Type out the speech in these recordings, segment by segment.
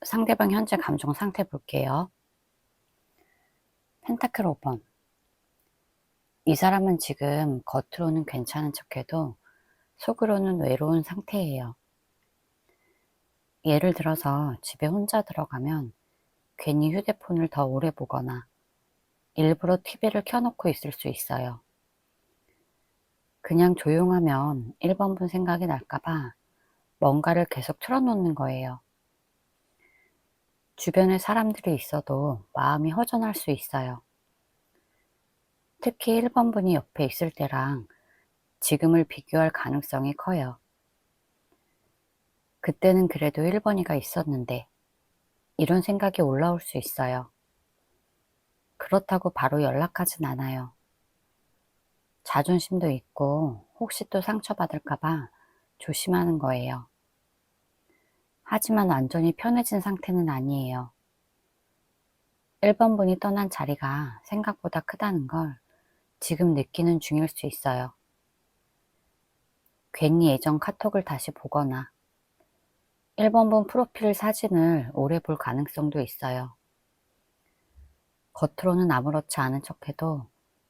상대방 현재 감정 상태 볼게요. 펜타클 5번. 이 사람은 지금 겉으로는 괜찮은 척해도 속으로는 외로운 상태예요. 예를 들어서 집에 혼자 들어가면 괜히 휴대폰을 더 오래 보거나 일부러 TV를 켜놓고 있을 수 있어요. 그냥 조용하면 1번분 생각이 날까봐 뭔가를 계속 틀어놓는 거예요. 주변에 사람들이 있어도 마음이 허전할 수 있어요. 특히 1번분이 옆에 있을 때랑 지금을 비교할 가능성이 커요. 그때는 그래도 1번이가 있었는데 이런 생각이 올라올 수 있어요. 그렇다고 바로 연락하진 않아요. 자존심도 있고 혹시 또 상처받을까봐 조심하는 거예요. 하지만 완전히 편해진 상태는 아니에요. 1번분이 떠난 자리가 생각보다 크다는 걸 지금 느끼는 중일 수 있어요. 괜히 예전 카톡을 다시 보거나 1번분 프로필 사진을 오래 볼 가능성도 있어요. 겉으로는 아무렇지 않은 척해도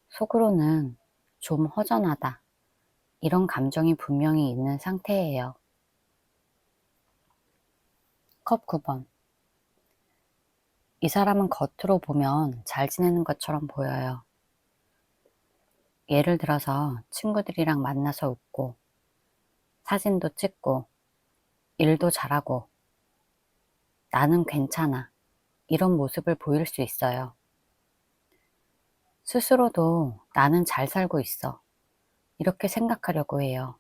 속으로는 좀 허전하다. 이런 감정이 분명히 있는 상태예요. 컵 9번. 이 사람은 겉으로 보면 잘 지내는 것처럼 보여요. 예를 들어서 친구들이랑 만나서 웃고 사진도 찍고 일도 잘하고 나는 괜찮아. 이런 모습을 보일 수 있어요. 스스로도 나는 잘 살고 있어. 이렇게 생각하려고 해요.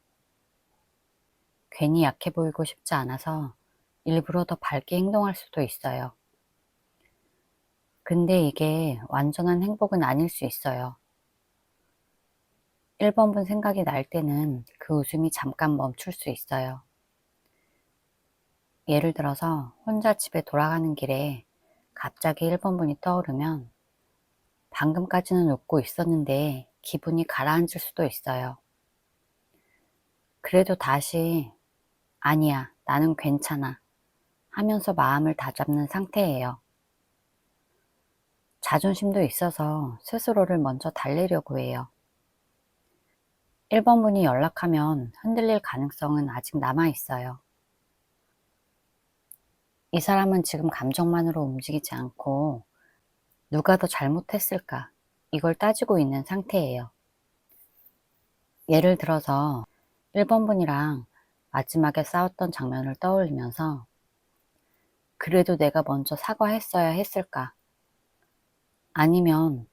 괜히 약해 보이고 싶지 않아서 일부러 더 밝게 행동할 수도 있어요. 근데 이게 완전한 행복은 아닐 수 있어요. 1번분 생각이 날 때는 그 웃음이 잠깐 멈출 수 있어요. 예를 들어서 혼자 집에 돌아가는 길에 갑자기 1번분이 떠오르면 방금까지는 웃고 있었는데 기분이 가라앉을 수도 있어요. 그래도 다시 아니야, 나는 괜찮아 하면서 마음을 다잡는 상태예요. 자존심도 있어서 스스로를 먼저 달래려고 해요. 1번분이 연락하면 흔들릴 가능성은 아직 남아있어요. 이 사람은 지금 감정만으로 움직이지 않고 누가 더 잘못했을까 이걸 따지고 있는 상태예요. 예를 들어서 1번분이랑 마지막에 싸웠던 장면을 떠올리면서 그래도 내가 먼저 사과했어야 했을까? 아니면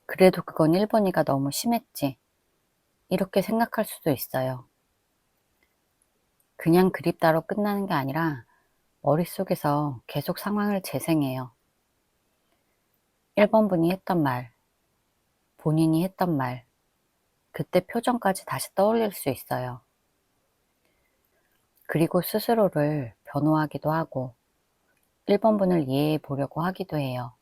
그래도 그건 1번이가 너무 심했지. 이렇게 생각할 수도 있어요. 그냥 그립다로 끝나는 게 아니라 머릿속에서 계속 상황을 재생해요. 1번분이 했던 말, 본인이 했던 말, 그때 표정까지 다시 떠올릴 수 있어요. 그리고 스스로를 변호하기도 하고 1번분을 이해해 보려고 하기도 해요.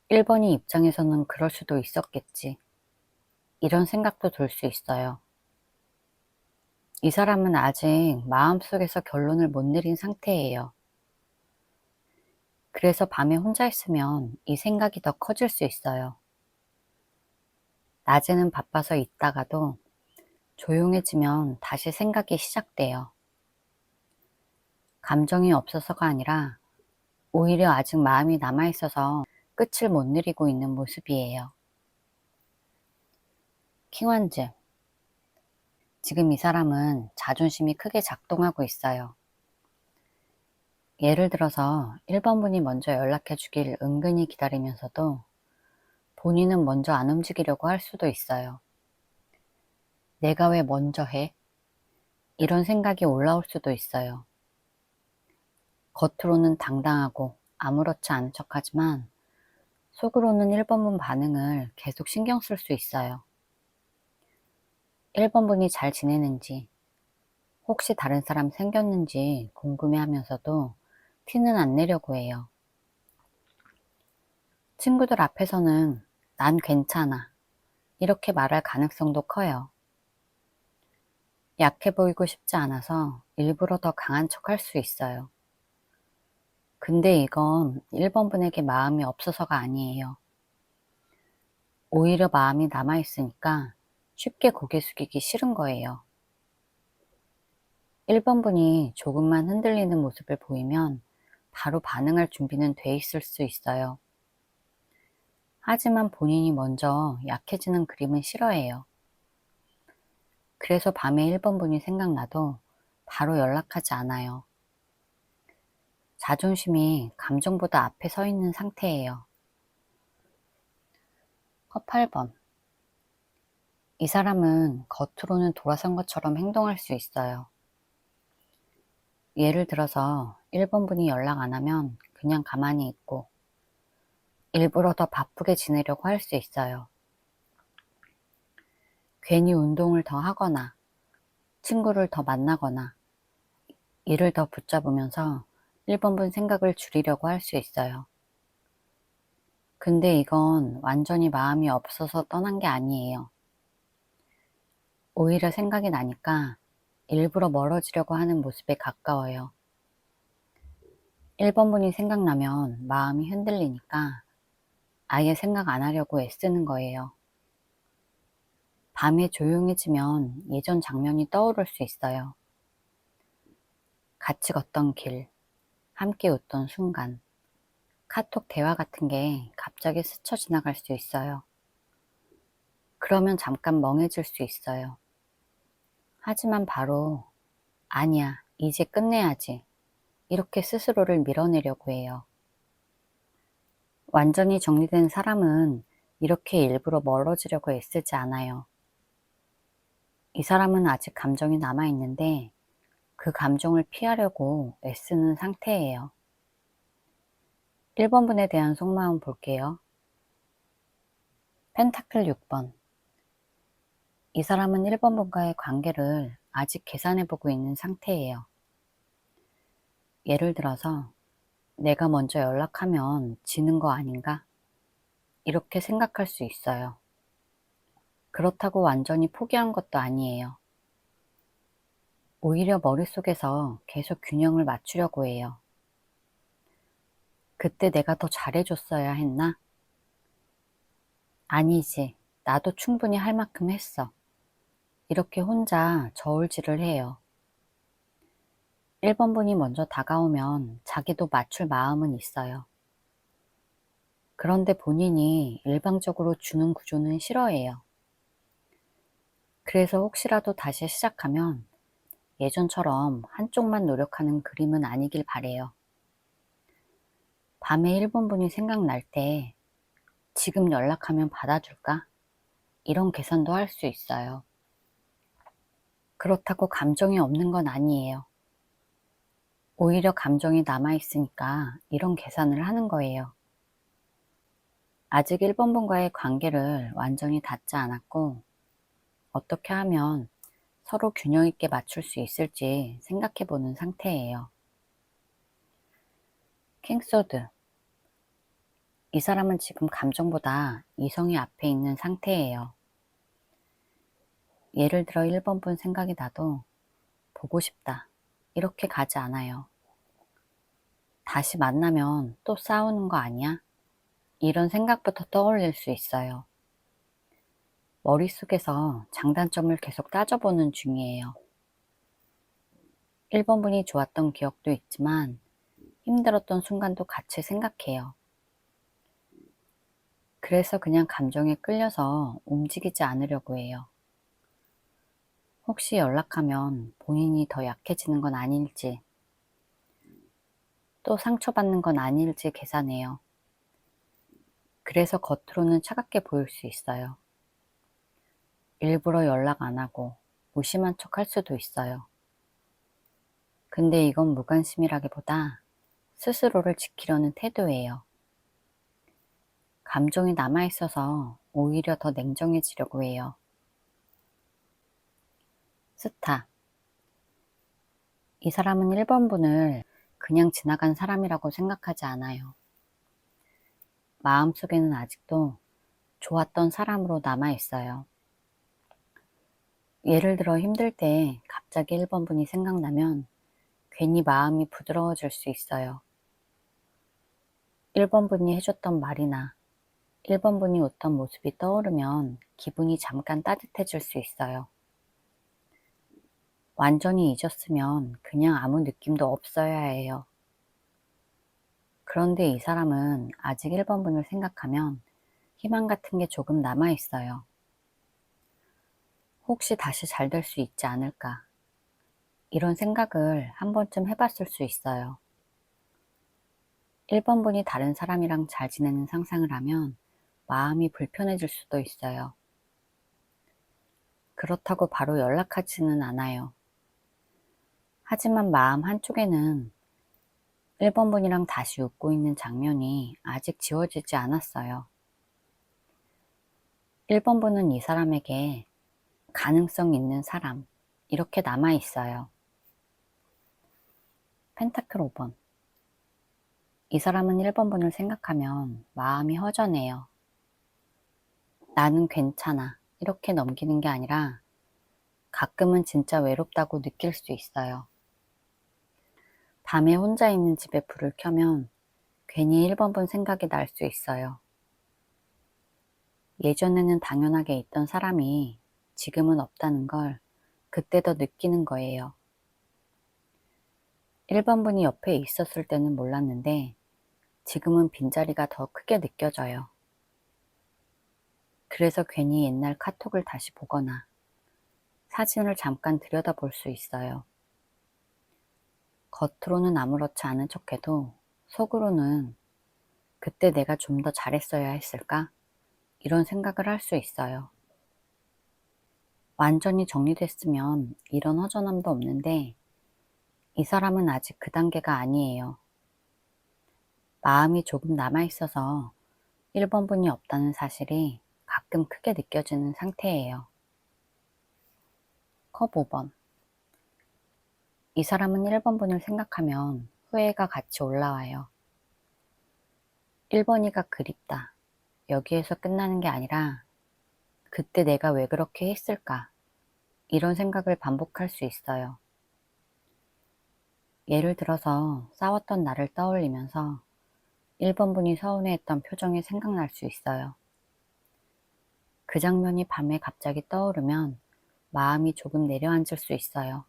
1번이 입장에서는 그럴 수도 있었겠지. 이런 생각도 들 수 있어요. 이 사람은 아직 마음속에서 결론을 못 내린 상태예요. 그래서 밤에 혼자 있으면 이 생각이 더 커질 수 있어요. 낮에는 바빠서 있다가도 조용해지면 다시 생각이 시작돼요. 감정이 없어서가 아니라 오히려 아직 마음이 남아있어서 끝을 못 내리고 있는 모습이에요. 킹완즈. 지금 이 사람은 자존심이 크게 작동하고 있어요. 예를 들어서 1번분이 먼저 연락해 주길 은근히 기다리면서도 본인은 먼저 안 움직이려고 할 수도 있어요. 내가 왜 먼저 해? 이런 생각이 올라올 수도 있어요. 겉으로는 당당하고 아무렇지 않은 척하지만 속으로는 1번분 반응을 계속 신경 쓸 수 있어요. 1번분이 잘 지내는지, 혹시 다른 사람 생겼는지 궁금해하면서도 티는 안 내려고 해요. 친구들 앞에서는 난 괜찮아 이렇게 말할 가능성도 커요. 약해 보이고 싶지 않아서 일부러 더 강한 척 할 수 있어요. 근데 이건 1번 분에게 마음이 없어서가 아니에요. 오히려 마음이 남아있으니까 쉽게 고개 숙이기 싫은 거예요. 1번 분이 조금만 흔들리는 모습을 보이면 바로 반응할 준비는 돼 있을 수 있어요. 하지만 본인이 먼저 약해지는 그림은 싫어해요. 그래서 밤에 1번 분이 생각나도 바로 연락하지 않아요. 자존심이 감정보다 앞에 서 있는 상태예요. 컵 8번. 이 사람은 겉으로는 돌아선 것처럼 행동할 수 있어요. 예를 들어서 1번 분이 연락 안 하면 그냥 가만히 있고 일부러 더 바쁘게 지내려고 할 수 있어요. 괜히 운동을 더 하거나 친구를 더 만나거나 일을 더 붙잡으면서 1번 분 생각을 줄이려고 할 수 있어요. 근데 이건 완전히 마음이 없어서 떠난 게 아니에요. 오히려 생각이 나니까 일부러 멀어지려고 하는 모습에 가까워요. 1번 분이 생각나면 마음이 흔들리니까 아예 생각 안 하려고 애쓰는 거예요. 밤에 조용해지면 예전 장면이 떠오를 수 있어요. 같이 걷던 길, 함께 웃던 순간, 카톡 대화 같은 게 갑자기 스쳐 지나갈 수 있어요. 그러면 잠깐 멍해질 수 있어요. 하지만 바로 아니야, 이제 끝내야지. 이렇게 스스로를 밀어내려고 해요. 완전히 정리된 사람은 이렇게 일부러 멀어지려고 애쓰지 않아요. 이 사람은 아직 감정이 남아있는데 그 감정을 피하려고 애쓰는 상태예요. 1번 분에 대한 속마음 볼게요. 펜타클 6번. 이 사람은 1번 분과의 관계를 아직 계산해보고 있는 상태예요. 예를 들어서 내가 먼저 연락하면 지는 거 아닌가? 이렇게 생각할 수 있어요. 그렇다고 완전히 포기한 것도 아니에요. 오히려 머릿속에서 계속 균형을 맞추려고 해요. 그때 내가 더 잘해줬어야 했나? 아니지, 나도 충분히 할 만큼 했어. 이렇게 혼자 저울질을 해요. 1번 분이 먼저 다가오면 자기도 맞출 마음은 있어요. 그런데 본인이 일방적으로 주는 구조는 싫어해요. 그래서 혹시라도 다시 시작하면 예전처럼 한쪽만 노력하는 그림은 아니길 바래요. 밤에 1번 분이 생각날 때 지금 연락하면 받아줄까? 이런 계산도 할 수 있어요. 그렇다고 감정이 없는 건 아니에요. 오히려 감정이 남아있으니까 이런 계산을 하는 거예요. 아직 1번 분과의 관계를 완전히 닫지 않았고 어떻게 하면 서로 균형 있게 맞출 수 있을지 생각해 보는 상태예요. 킹소드. 이 사람은 지금 감정보다 이성이 앞에 있는 상태예요. 예를 들어 1번 분 생각이 나도 보고 싶다. 이렇게 가지 않아요. 다시 만나면 또 싸우는 거 아니야? 이런 생각부터 떠올릴 수 있어요. 머릿속에서 장단점을 계속 따져보는 중이에요. 1번 분이 좋았던 기억도 있지만 힘들었던 순간도 같이 생각해요. 그래서 그냥 감정에 끌려서 움직이지 않으려고 해요. 혹시 연락하면 본인이 더 약해지는 건 아닐지, 또 상처받는 건 아닐지 계산해요. 그래서 겉으로는 차갑게 보일 수 있어요. 일부러 연락 안 하고 무심한 척 할 수도 있어요. 근데 이건 무관심이라기보다 스스로를 지키려는 태도예요. 감정이 남아있어서 오히려 더 냉정해지려고 해요. 스타. 이 사람은 1번 분을 그냥 지나간 사람이라고 생각하지 않아요. 마음속에는 아직도 좋았던 사람으로 남아있어요. 예를 들어 힘들 때 갑자기 1번 분이 생각나면 괜히 마음이 부드러워질 수 있어요. 1번 분이 해줬던 말이나 1번 분이 웃던 모습이 떠오르면 기분이 잠깐 따뜻해질 수 있어요. 완전히 잊었으면 그냥 아무 느낌도 없어야 해요. 그런데 이 사람은 아직 1번 분을 생각하면 희망 같은 게 조금 남아 있어요. 혹시 다시 잘 될 수 있지 않을까? 이런 생각을 한 번쯤 해봤을 수 있어요. 1번 분이 다른 사람이랑 잘 지내는 상상을 하면 마음이 불편해질 수도 있어요. 그렇다고 바로 연락하지는 않아요. 하지만 마음 한쪽에는 1번 분이랑 다시 웃고 있는 장면이 아직 지워지지 않았어요. 1번 분은 이 사람에게 가능성 있는 사람, 이렇게 남아 있어요. 펜타클 5번. 이 사람은 1번 분을 생각하면 마음이 허전해요. 나는 괜찮아, 이렇게 넘기는 게 아니라 가끔은 진짜 외롭다고 느낄 수 있어요. 밤에 혼자 있는 집에 불을 켜면 괜히 1번 분 생각이 날 수 있어요. 예전에는 당연하게 있던 사람이 지금은 없다는 걸 그때 더 느끼는 거예요. 1번 분이 옆에 있었을 때는 몰랐는데 지금은 빈자리가 더 크게 느껴져요. 그래서 괜히 옛날 카톡을 다시 보거나 사진을 잠깐 들여다볼 수 있어요. 겉으로는 아무렇지 않은 척해도 속으로는 그때 내가 좀 더 잘했어야 했을까? 이런 생각을 할 수 있어요. 완전히 정리됐으면 이런 허전함도 없는데 이 사람은 아직 그 단계가 아니에요. 마음이 조금 남아있어서 1번 분이 없다는 사실이 가끔 크게 느껴지는 상태예요. 컵 5번. 이 사람은 1번 분을 생각하면 후회가 같이 올라와요. 1번이가 그립다. 여기에서 끝나는 게 아니라 그때 내가 왜 그렇게 했을까? 이런 생각을 반복할 수 있어요. 예를 들어서 싸웠던 날을 떠올리면서 1번 분이 서운해했던 표정이 생각날 수 있어요. 그 장면이 밤에 갑자기 떠오르면 마음이 조금 내려앉을 수 있어요.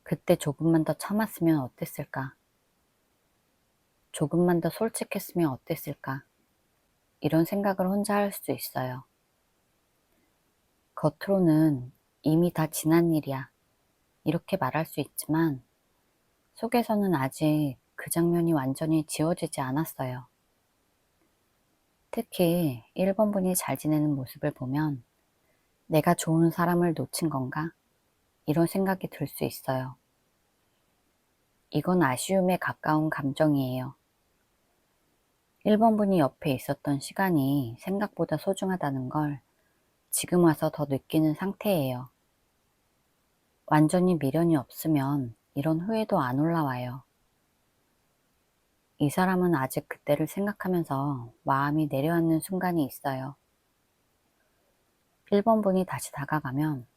그때 조금만 더 참았으면 어땠을까? 조금만 더 솔직했으면 어땠을까? 이런 생각을 혼자 할 수 있어요. 겉으로는 이미 다 지난 일이야. 이렇게 말할 수 있지만 속에서는 아직 그 장면이 완전히 지워지지 않았어요. 특히 1번 분이 잘 지내는 모습을 보면 내가 좋은 사람을 놓친 건가? 이런 생각이 들 수 있어요. 이건 아쉬움에 가까운 감정이에요. 1번 분이 옆에 있었던 시간이 생각보다 소중하다는 걸 지금 와서 더 느끼는 상태예요. 완전히 미련이 없으면 이런 후회도 안 올라와요. 이 사람은 아직 그때를 생각하면서 마음이 내려앉는 순간이 있어요. 1번 분이 다시 다가가면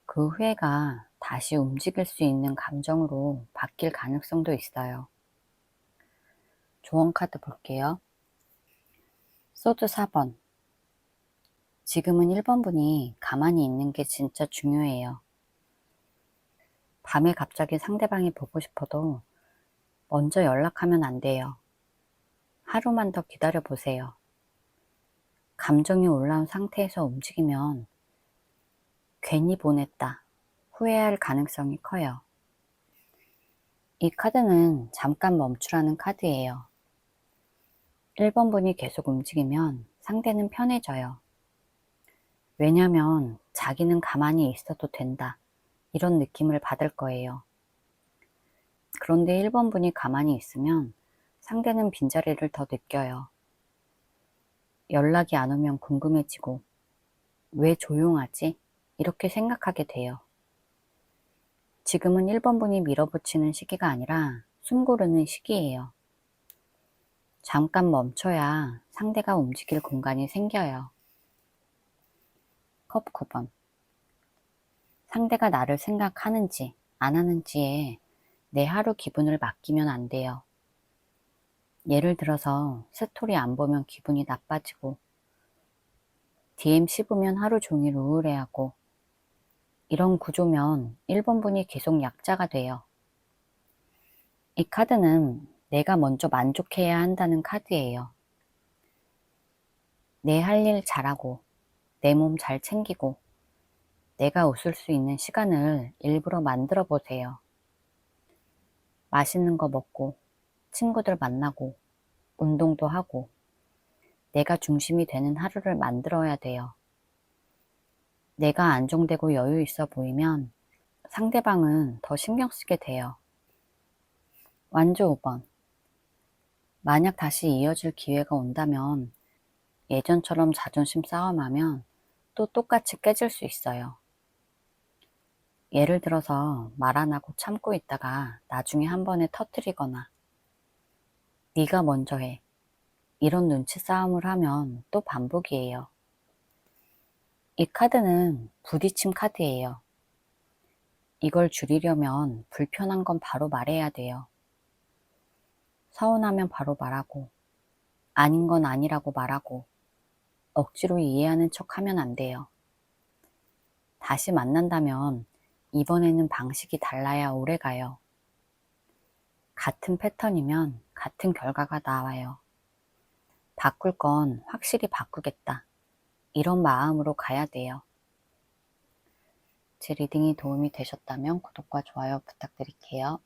그 후회가 다시 움직일 수 있는 감정으로 바뀔 가능성도 있어요. 조언 카드 볼게요. 소드 4번. 지금은 1번 분이 가만히 있는 게 진짜 중요해요. 밤에 갑자기 상대방이 보고 싶어도 먼저 연락하면 안 돼요. 하루만 더 기다려 보세요. 감정이 올라온 상태에서 움직이면 괜히 보냈다, 후회할 가능성이 커요. 이 카드는 잠깐 멈추라는 카드예요. 1번 분이 계속 움직이면 상대는 편해져요. 왜냐면 자기는 가만히 있어도 된다, 이런 느낌을 받을 거예요. 그런데 1번 분이 가만히 있으면 상대는 빈자리를 더 느껴요. 연락이 안 오면 궁금해지고 왜 조용하지? 이렇게 생각하게 돼요. 지금은 1번 분이 밀어붙이는 시기가 아니라 숨 고르는 시기예요. 잠깐 멈춰야 상대가 움직일 공간이 생겨요. 컵 9번. 상대가 나를 생각하는지 안 하는지에 내 하루 기분을 맡기면 안 돼요. 예를 들어서 스토리 안 보면 기분이 나빠지고, DM 씹으면 하루 종일 우울해하고, 이런 구조면 1번분이 계속 약자가 돼요. 이 카드는 내가 먼저 만족해야 한다는 카드예요. 내 할 일 잘하고, 내 몸 잘 챙기고, 내가 웃을 수 있는 시간을 일부러 만들어 보세요. 맛있는 거 먹고, 친구들 만나고, 운동도 하고, 내가 중심이 되는 하루를 만들어야 돼요. 내가 안정되고 여유 있어 보이면 상대방은 더 신경 쓰게 돼요. 완조 5번. 만약 다시 이어질 기회가 온다면 예전처럼 자존심 싸움하면 또 똑같이 깨질 수 있어요. 예를 들어서 말 안 하고 참고 있다가 나중에 한 번에 터뜨리거나 네가 먼저 해. 이런 눈치 싸움을 하면 또 반복이에요. 이 카드는 부딪힘 카드예요. 이걸 줄이려면 불편한 건 바로 말해야 돼요. 서운하면 바로 말하고, 아닌 건 아니라고 말하고, 억지로 이해하는 척 하면 안 돼요. 다시 만난다면 이번에는 방식이 달라야 오래 가요. 같은 패턴이면 같은 결과가 나와요. 바꿀 건 확실히 바꾸겠다. 이런 마음으로 가야 돼요. 제 리딩이 도움이 되셨다면 구독과 좋아요 부탁드릴게요.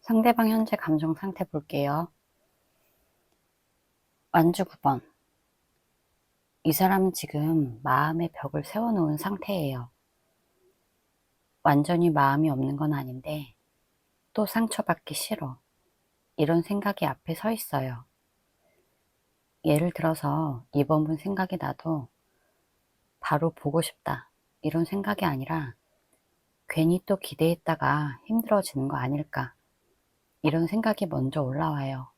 상대방 현재 감정 상태 볼게요. 완주 9번. 이 사람은 지금 마음의 벽을 세워놓은 상태예요. 완전히 마음이 없는 건 아닌데 또 상처받기 싫어. 이런 생각이 앞에 서 있어요. 예를 들어서 이번 분 생각이 나도 바로 보고 싶다. 이런 생각이 아니라 괜히 또 기대했다가 힘들어지는 거 아닐까. 이런 생각이 먼저 올라와요.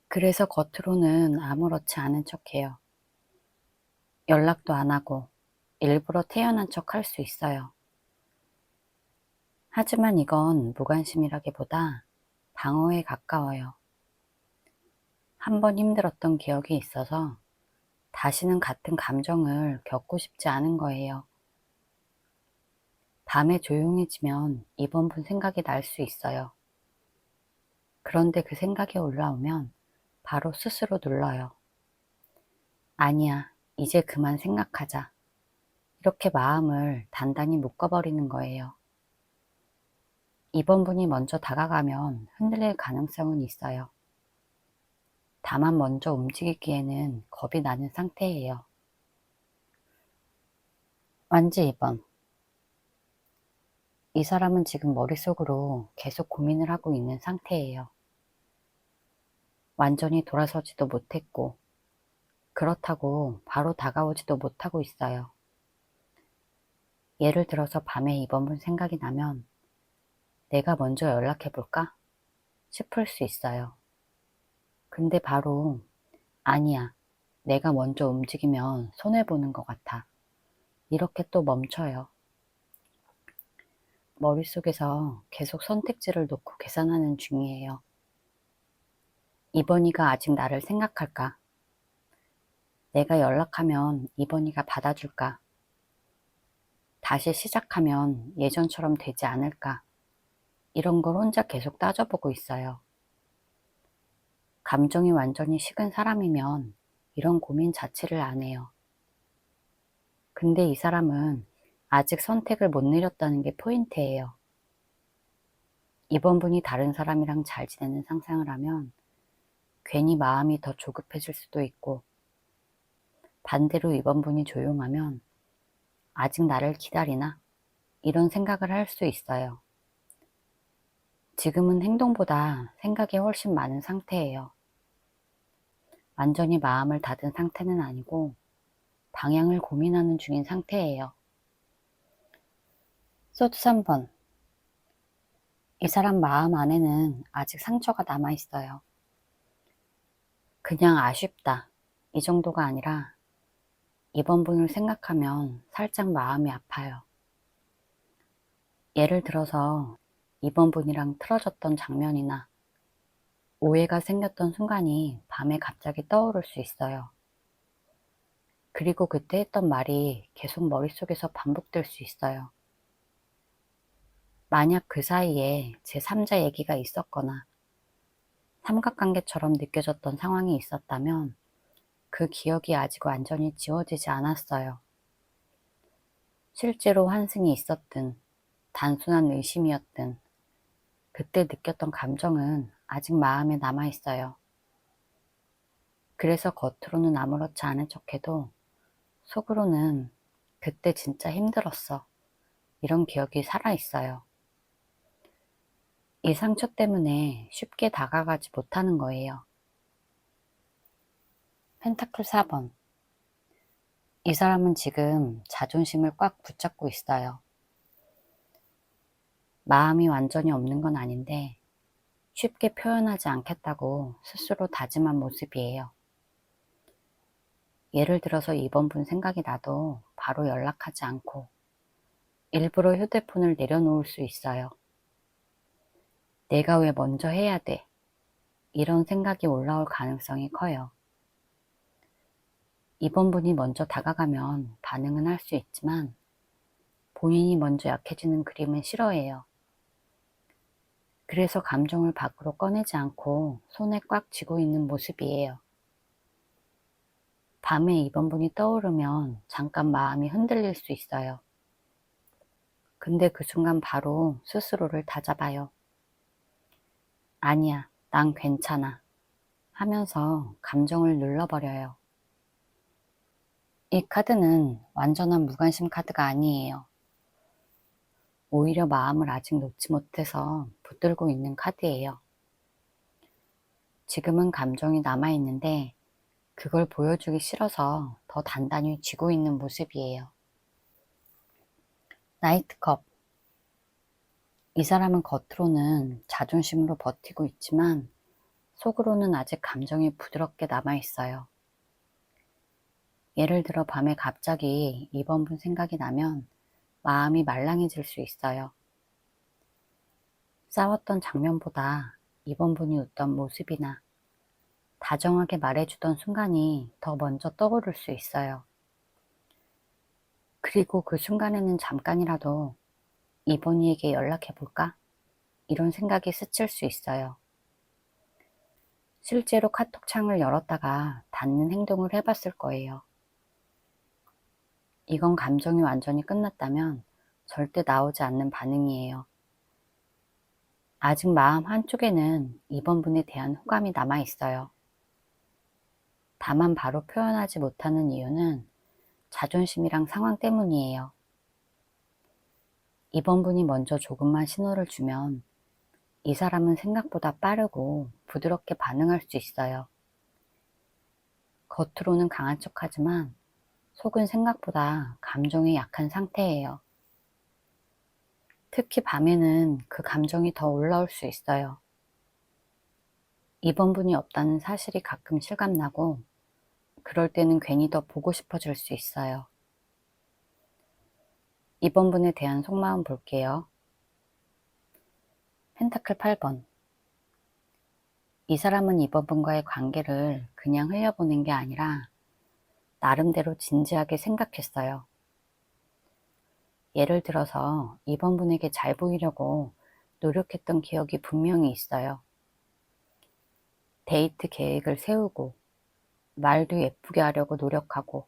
그래서 겉으로는 아무렇지 않은 척해요. 연락도 안 하고 일부러 태연한 척 할 수 있어요. 하지만 이건 무관심이라기보다 방어에 가까워요. 한 번 힘들었던 기억이 있어서 다시는 같은 감정을 겪고 싶지 않은 거예요. 밤에 조용해지면 이번 분 생각이 날 수 있어요. 그런데 그 생각이 올라오면 바로 스스로 눌러요. 아니야, 이제 그만 생각하자. 이렇게 마음을 단단히 묶어버리는 거예요. 이번 분이 먼저 다가가면 흔들릴 가능성은 있어요. 다만 먼저 움직이기에는 겁이 나는 상태예요. 완지 2번. 이 사람은 지금 머릿속으로 계속 고민을 하고 있는 상태예요. 완전히 돌아서지도 못했고, 그렇다고 바로 다가오지도 못하고 있어요. 예를 들어서 밤에 이번 분 생각이 나면 내가 먼저 연락해볼까 싶을 수 있어요. 근데 바로 아니야, 내가 먼저 움직이면 손해보는 것 같아. 이렇게 또 멈춰요. 머릿속에서 계속 선택지를 놓고 계산하는 중이에요. 이번이가 아직 나를 생각할까? 내가 연락하면 이번이가 받아줄까? 다시 시작하면 예전처럼 되지 않을까? 이런 걸 혼자 계속 따져보고 있어요. 감정이 완전히 식은 사람이면 이런 고민 자체를 안 해요. 근데 이 사람은 아직 선택을 못 내렸다는 게 포인트예요. 이번 분이 다른 사람이랑 잘 지내는 상상을 하면 괜히 마음이 더 조급해질 수도 있고, 반대로 이번 분이 조용하면 아직 나를 기다리나? 이런 생각을 할 수 있어요. 지금은 행동보다 생각이 훨씬 많은 상태예요. 완전히 마음을 닫은 상태는 아니고 방향을 고민하는 중인 상태예요. 소드 3번. 이 사람 마음 안에는 아직 상처가 남아있어요. 그냥 아쉽다. 이 정도가 아니라 이번 분을 생각하면 살짝 마음이 아파요. 예를 들어서 이번 분이랑 틀어졌던 장면이나 오해가 생겼던 순간이 밤에 갑자기 떠오를 수 있어요. 그리고 그때 했던 말이 계속 머릿속에서 반복될 수 있어요. 만약 그 사이에 제3자 얘기가 있었거나 삼각관계처럼 느껴졌던 상황이 있었다면 그 기억이 아직 완전히 지워지지 않았어요. 실제로 환승이 있었든 단순한 의심이었든 그때 느꼈던 감정은 아직 마음에 남아있어요. 그래서 겉으로는 아무렇지 않은 척해도 속으로는 그때 진짜 힘들었어. 이런 기억이 살아있어요. 이 상처 때문에 쉽게 다가가지 못하는 거예요. 펜타클 4번. 이 사람은 지금 자존심을 꽉 붙잡고 있어요. 마음이 완전히 없는 건 아닌데 쉽게 표현하지 않겠다고 스스로 다짐한 모습이에요. 예를 들어서 이번 분 생각이 나도 바로 연락하지 않고 일부러 휴대폰을 내려놓을 수 있어요. 내가 왜 먼저 해야 돼? 이런 생각이 올라올 가능성이 커요. 이번 분이 먼저 다가가면 반응은 할 수 있지만 본인이 먼저 약해지는 그림은 싫어해요. 그래서 감정을 밖으로 꺼내지 않고 손에 꽉 쥐고 있는 모습이에요. 밤에 이번 분이 떠오르면 잠깐 마음이 흔들릴 수 있어요. 근데 그 순간 바로 스스로를 다잡아요. 아니야, 난 괜찮아 하면서 감정을 눌러버려요. 이 카드는 완전한 무관심 카드가 아니에요. 오히려 마음을 아직 놓지 못해서 붙들고 있는 카드예요. 지금은 감정이 남아있는데 그걸 보여주기 싫어서 더 단단히 쥐고 있는 모습이에요. 나이트컵. 이 사람은 겉으로는 자존심으로 버티고 있지만 속으로는 아직 감정이 부드럽게 남아있어요. 예를 들어 밤에 갑자기 이번 분 생각이 나면 마음이 말랑해질 수 있어요. 싸웠던 장면보다 이번 분이 웃던 모습이나 다정하게 말해주던 순간이 더 먼저 떠오를 수 있어요. 그리고 그 순간에는 잠깐이라도 이번이에게 연락해볼까? 이런 생각이 스칠 수 있어요. 실제로 카톡창을 열었다가 닫는 행동을 해봤을 거예요. 이건 감정이 완전히 끝났다면 절대 나오지 않는 반응이에요. 아직 마음 한쪽에는 이번 분에 대한 호감이 남아있어요. 다만 바로 표현하지 못하는 이유는 자존심이랑 상황 때문이에요. 이번 분이 먼저 조금만 신호를 주면 이 사람은 생각보다 빠르고 부드럽게 반응할 수 있어요. 겉으로는 강한 척하지만 속은 생각보다 감정이 약한 상태예요. 특히 밤에는 그 감정이 더 올라올 수 있어요. 이번 분이 없다는 사실이 가끔 실감나고 그럴 때는 괜히 더 보고 싶어질 수 있어요. 이번 분에 대한 속마음 볼게요. 펜타클 8번. 이 사람은 이번 분과의 관계를 그냥 흘려보낸 게 아니라 나름대로 진지하게 생각했어요. 예를 들어서 이번 분에게 잘 보이려고 노력했던 기억이 분명히 있어요. 데이트 계획을 세우고 말도 예쁘게 하려고 노력하고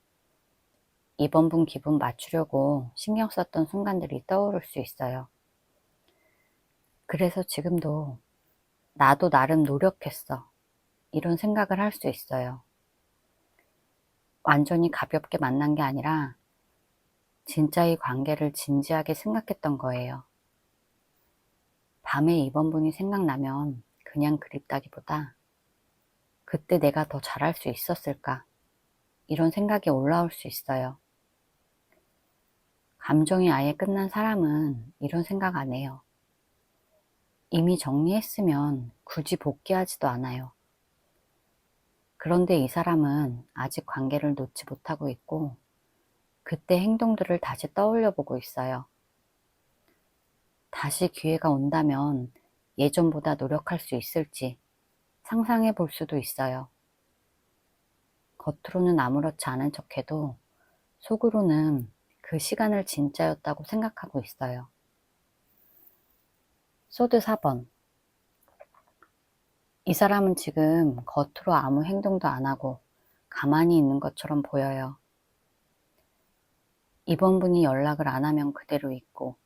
이번 분 기분 맞추려고 신경 썼던 순간들이 떠오를 수 있어요. 그래서 지금도 나도 나름 노력했어. 이런 생각을 할 수 있어요. 완전히 가볍게 만난 게 아니라 진짜 이 관계를 진지하게 생각했던 거예요. 밤에 이번 분이 생각나면 그냥 그립다기보다 그때 내가 더 잘할 수 있었을까? 이런 생각이 올라올 수 있어요. 감정이 아예 끝난 사람은 이런 생각 안 해요. 이미 정리했으면 굳이 복귀하지도 않아요. 그런데 이 사람은 아직 관계를 놓지 못하고 있고, 그때 행동들을 다시 떠올려 보고 있어요. 다시 기회가 온다면 예전보다 노력할 수 있을지 상상해 볼 수도 있어요. 겉으로는 아무렇지 않은 척해도 속으로는 그 시간을 진짜였다고 생각하고 있어요. 소드 4번. 이 사람은 지금 겉으로 아무 행동도 안 하고 가만히 있는 것처럼 보여요. 이번 분이 연락을 안 하면 그대로 있고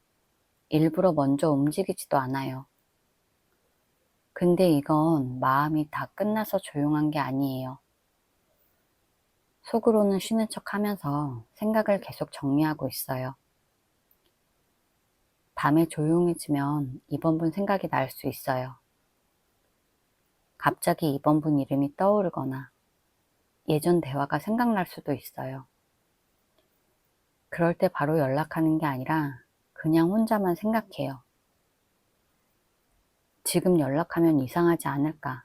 일부러 먼저 움직이지도 않아요. 근데 이건 마음이 다 끝나서 조용한 게 아니에요. 속으로는 쉬는 척 하면서 생각을 계속 정리하고 있어요. 밤에 조용해지면 이번 분 생각이 날 수 있어요. 갑자기 이번 분 이름이 떠오르거나 예전 대화가 생각날 수도 있어요. 그럴 때 바로 연락하는 게 아니라 그냥 혼자만 생각해요. 지금 연락하면 이상하지 않을까?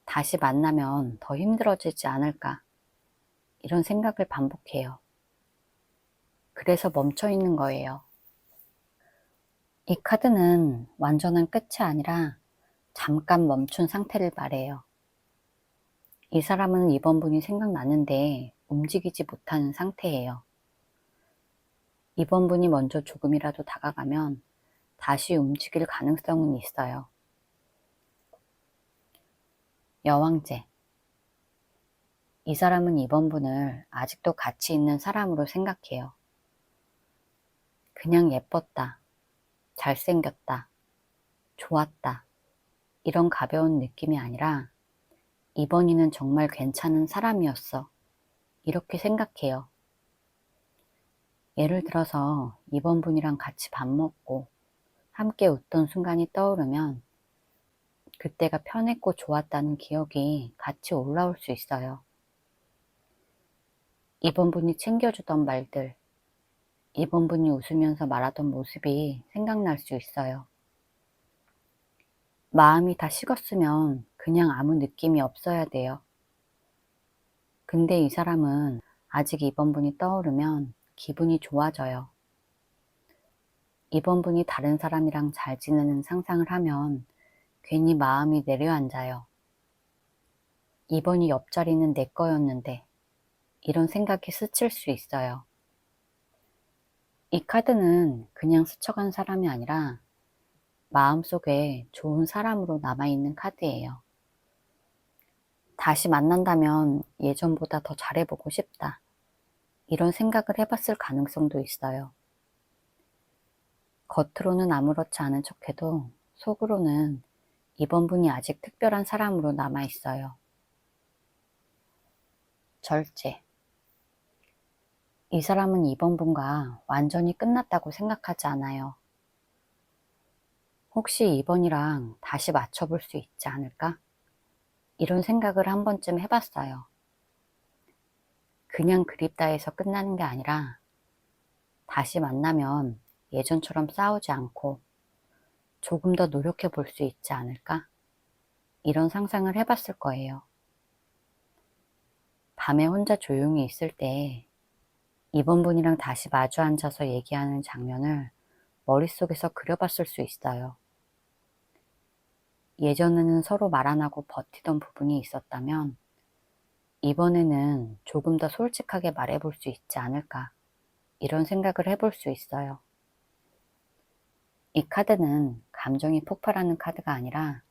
다시 만나면 더 힘들어지지 않을까? 이런 생각을 반복해요. 그래서 멈춰 있는 거예요. 이 카드는 완전한 끝이 아니라 잠깐 멈춘 상태를 말해요. 이 사람은 이번 분이 생각나는데 움직이지 못하는 상태예요. 이번 분이 먼저 조금이라도 다가가면 다시 움직일 가능성은 있어요. 여왕제. 이 사람은 이번 분을 아직도 가치 있는 사람으로 생각해요. 그냥 예뻤다, 잘생겼다, 좋았다, 이런 가벼운 느낌이 아니라 이번이는 정말 괜찮은 사람이었어. 이렇게 생각해요. 예를 들어서 이번 분이랑 같이 밥 먹고 함께 웃던 순간이 떠오르면 그때가 편했고 좋았다는 기억이 같이 올라올 수 있어요. 이번 분이 챙겨주던 말들, 이번 분이 웃으면서 말하던 모습이 생각날 수 있어요. 마음이 다 식었으면 그냥 아무 느낌이 없어야 돼요. 근데 이 사람은 아직 이번 분이 떠오르면 기분이 좋아져요. 이번 분이 다른 사람이랑 잘 지내는 상상을 하면 괜히 마음이 내려앉아요. 이번이 옆자리는 내 거였는데 이런 생각이 스칠 수 있어요. 이 카드는 그냥 스쳐간 사람이 아니라 마음속에 좋은 사람으로 남아있는 카드예요. 다시 만난다면 예전보다 더 잘해보고 싶다. 이런 생각을 해봤을 가능성도 있어요. 겉으로는 아무렇지 않은 척해도 속으로는 이번 분이 아직 특별한 사람으로 남아있어요. 절제. 이 사람은 이번 분과 완전히 끝났다고 생각하지 않아요. 혹시 이번이랑 다시 맞춰볼 수 있지 않을까? 이런 생각을 한 번쯤 해봤어요. 그냥 그립다 해서 끝나는 게 아니라 다시 만나면 예전처럼 싸우지 않고 조금 더 노력해 볼 수 있지 않을까? 이런 상상을 해봤을 거예요. 밤에 혼자 조용히 있을 때 이번 분이랑 다시 마주 앉아서 얘기하는 장면을 머릿속에서 그려봤을 수 있어요. 예전에는 서로 말 안 하고 버티던 부분이 있었다면 이번에는 조금 더 솔직하게 말해볼 수 있지 않을까? 이런 생각을 해볼 수 있어요. 이 카드는 감정이 폭발하는 카드가 아니라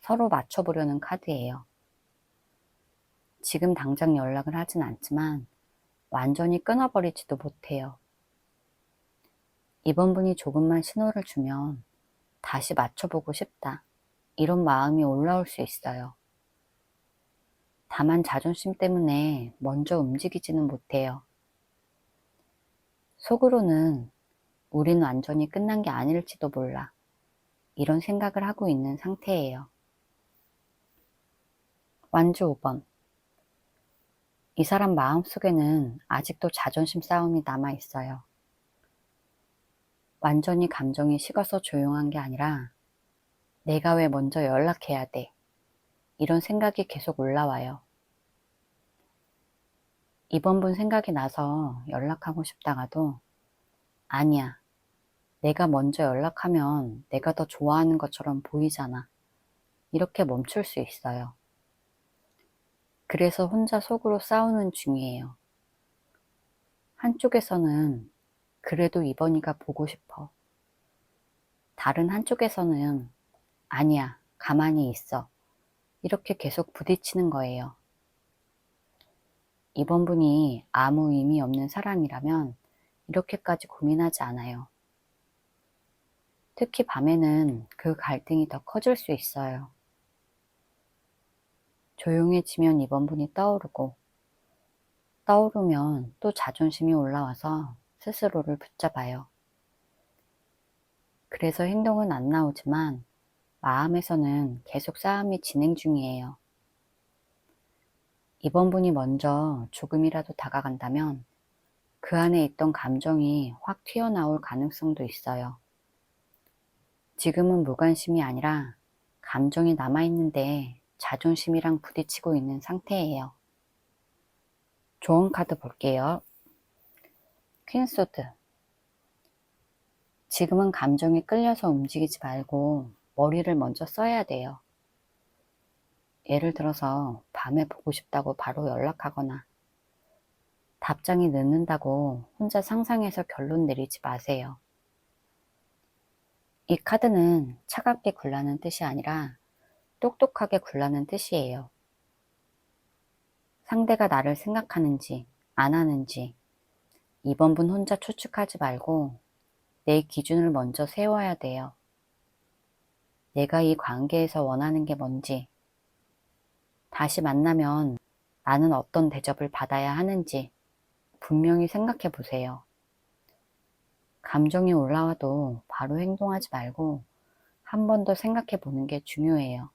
서로 맞춰보려는 카드예요. 지금 당장 연락을 하진 않지만 완전히 끊어버리지도 못해요. 이번 분이 조금만 신호를 주면 다시 맞춰보고 싶다. 이런 마음이 올라올 수 있어요. 다만 자존심 때문에 먼저 움직이지는 못해요. 속으로는 우린 완전히 끝난 게 아닐지도 몰라. 이런 생각을 하고 있는 상태예요. 완주 5번. 이 사람 마음속에는 아직도 자존심 싸움이 남아있어요. 완전히 감정이 식어서 조용한 게 아니라 내가 왜 먼저 연락해야 돼? 이런 생각이 계속 올라와요. 이번 분 생각이 나서 연락하고 싶다가도 아니야. 내가 먼저 연락하면 내가 더 좋아하는 것처럼 보이잖아. 이렇게 멈출 수 있어요. 그래서 혼자 속으로 싸우는 중이에요. 한쪽에서는 그래도 이번이가 보고 싶어. 다른 한쪽에서는 아니야, 가만히 있어. 이렇게 계속 부딪히는 거예요. 이번 분이 아무 의미 없는 사람이라면 이렇게까지 고민하지 않아요. 특히 밤에는 그 갈등이 더 커질 수 있어요. 조용해지면 이번 분이 떠오르면 또 자존심이 올라와서 스스로를 붙잡아요. 그래서 행동은 안 나오지만 마음에서는 계속 싸움이 진행 중이에요. 이번 분이 먼저 조금이라도 다가간다면 그 안에 있던 감정이 확 튀어나올 가능성도 있어요. 지금은 무관심이 아니라 감정이 남아있는데 자존심이랑 부딪히고 있는 상태예요. 좋은 카드 볼게요. 퀸소드. 지금은 감정에 끌려서 움직이지 말고 머리를 먼저 써야 돼요. 예를 들어서 밤에 보고 싶다고 바로 연락하거나 답장이 늦는다고 혼자 상상해서 결론 내리지 마세요. 이 카드는 차갑게 굴라는 뜻이 아니라 똑똑하게 굴라는 뜻이에요. 상대가 나를 생각하는지 안 하는지 이번 분 혼자 추측하지 말고 내 기준을 먼저 세워야 돼요. 내가 이 관계에서 원하는 게 뭔지, 다시 만나면 나는 어떤 대접을 받아야 하는지 분명히 생각해 보세요. 감정이 올라와도 바로 행동하지 말고 한 번 더 생각해 보는 게 중요해요.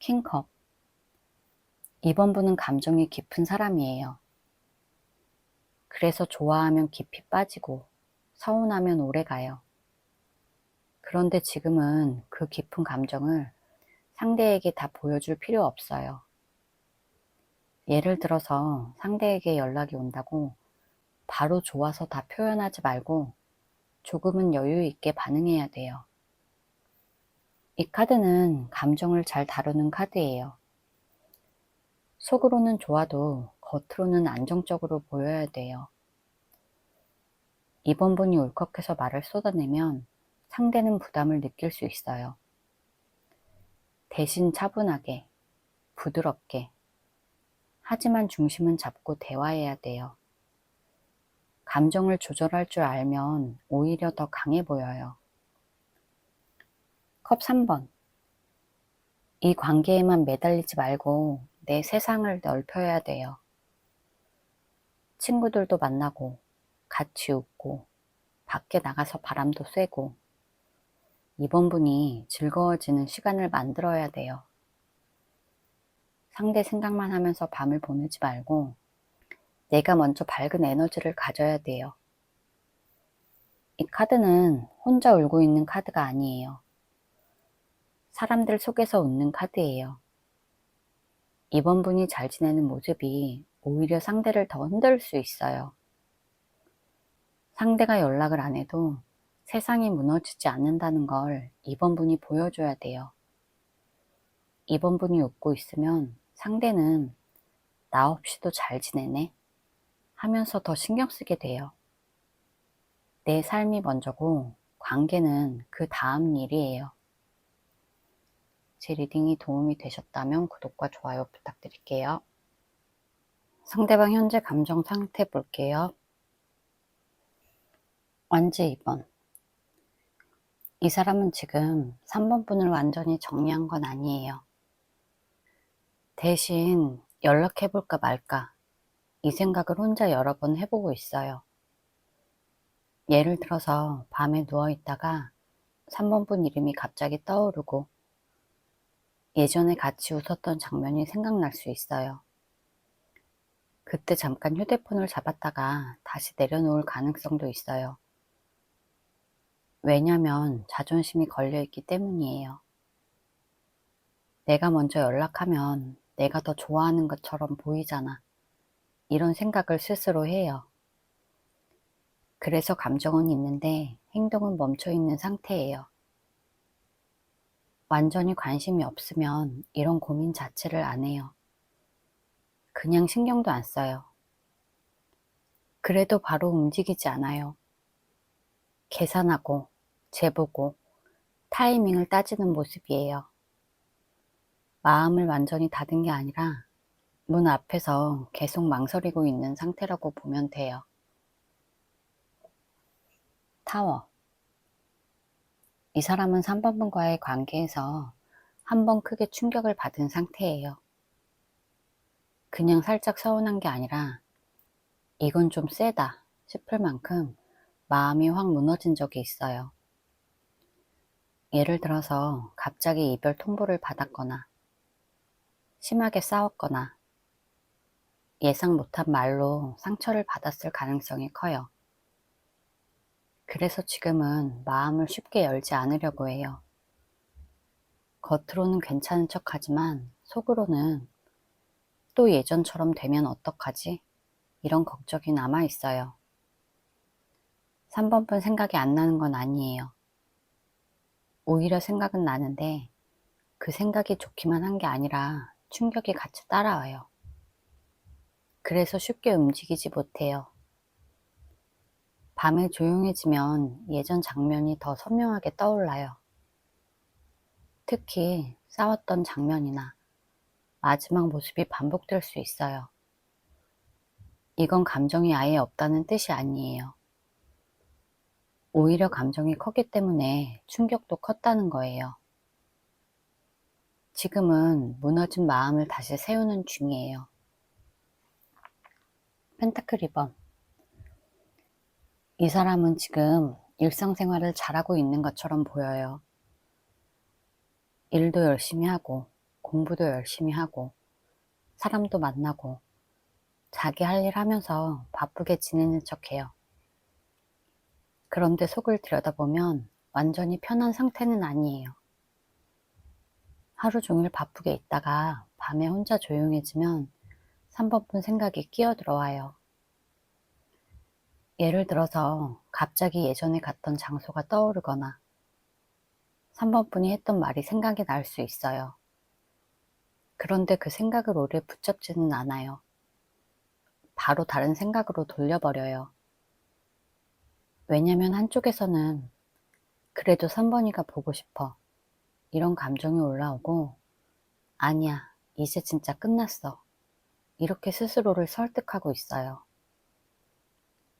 킹컵. 이번 분은 감정이 깊은 사람이에요. 그래서 좋아하면 깊이 빠지고 서운하면 오래 가요. 그런데 지금은 그 깊은 감정을 상대에게 다 보여줄 필요 없어요. 예를 들어서 상대에게 연락이 온다고 바로 좋아서 다 표현하지 말고 조금은 여유 있게 반응해야 돼요. 이 카드는 감정을 잘 다루는 카드예요. 속으로는 좋아도 겉으로는 안정적으로 보여야 돼요. 이번 분이 울컥해서 말을 쏟아내면 상대는 부담을 느낄 수 있어요. 대신 차분하게, 부드럽게, 하지만 중심은 잡고 대화해야 돼요. 감정을 조절할 줄 알면 오히려 더 강해 보여요. 컵 3번. 이 관계에만 매달리지 말고 내 세상을 넓혀야 돼요. 친구들도 만나고, 같이 웃고, 밖에 나가서 바람도 쐬고, 이번 분이 즐거워지는 시간을 만들어야 돼요. 상대 생각만 하면서 밤을 보내지 말고 내가 먼저 밝은 에너지를 가져야 돼요. 이 카드는 혼자 울고 있는 카드가 아니에요. 사람들 속에서 웃는 카드예요. 이번 분이 잘 지내는 모습이 오히려 상대를 더 흔들 수 있어요. 상대가 연락을 안 해도 세상이 무너지지 않는다는 걸 이번 분이 보여줘야 돼요. 이번 분이 웃고 있으면 상대는 나 없이도 잘 지내네 하면서 더 신경 쓰게 돼요. 내 삶이 먼저고 관계는 그 다음 일이에요. 제 리딩이 도움이 되셨다면 구독과 좋아요 부탁드릴게요. 상대방 현재 감정 상태 볼게요. 완지 2번. 이 사람은 지금 3번 분을 완전히 정리한 건 아니에요. 대신 연락해볼까 말까 이 생각을 혼자 여러 번 해보고 있어요. 예를 들어서 밤에 누워있다가 3번 분 이름이 갑자기 떠오르고 예전에 같이 웃었던 장면이 생각날 수 있어요. 그때 잠깐 휴대폰을 잡았다가 다시 내려놓을 가능성도 있어요. 왜냐면 자존심이 걸려있기 때문이에요. 내가 먼저 연락하면 내가 더 좋아하는 것처럼 보이잖아. 이런 생각을 스스로 해요. 그래서 감정은 있는데 행동은 멈춰 있는 상태예요. 완전히 관심이 없으면 이런 고민 자체를 안 해요. 그냥 신경도 안 써요. 그래도 바로 움직이지 않아요. 계산하고, 재보고, 타이밍을 따지는 모습이에요. 마음을 완전히 닫은 게 아니라 문 앞에서 계속 망설이고 있는 상태라고 보면 돼요. 타워. 이 사람은 3번분과의 관계에서 한 번 크게 충격을 받은 상태예요. 그냥 살짝 서운한 게 아니라 이건 좀 세다 싶을 만큼 마음이 확 무너진 적이 있어요. 예를 들어서 갑자기 이별 통보를 받았거나 심하게 싸웠거나 예상 못한 말로 상처를 받았을 가능성이 커요. 그래서 지금은 마음을 쉽게 열지 않으려고 해요. 겉으로는 괜찮은 척 하지만 속으로는 또 예전처럼 되면 어떡하지? 이런 걱정이 남아 있어요. 3번분 생각이 안 나는 건 아니에요. 오히려 생각은 나는데 그 생각이 좋기만 한 게 아니라 충격이 같이 따라와요. 그래서 쉽게 움직이지 못해요. 밤에 조용해지면 예전 장면이 더 선명하게 떠올라요. 특히 싸웠던 장면이나 마지막 모습이 반복될 수 있어요. 이건 감정이 아예 없다는 뜻이 아니에요. 오히려 감정이 컸기 때문에 충격도 컸다는 거예요. 지금은 무너진 마음을 다시 세우는 중이에요. 펜타클 2번. 이 사람은 지금 일상생활을 잘하고 있는 것처럼 보여요. 일도 열심히 하고, 공부도 열심히 하고, 사람도 만나고, 자기 할 일 하면서 바쁘게 지내는 척해요. 그런데 속을 들여다보면 완전히 편한 상태는 아니에요. 하루 종일 바쁘게 있다가 밤에 혼자 조용해지면 3번분 생각이 끼어들어와요. 예를 들어서 갑자기 예전에 갔던 장소가 떠오르거나 3번분이 했던 말이 생각이 날 수 있어요. 그런데 그 생각을 오래 붙잡지는 않아요. 바로 다른 생각으로 돌려버려요. 왜냐면 한쪽에서는 그래도 3번이가 보고 싶어 이런 감정이 올라오고 아니야 이제 진짜 끝났어 이렇게 스스로를 설득하고 있어요.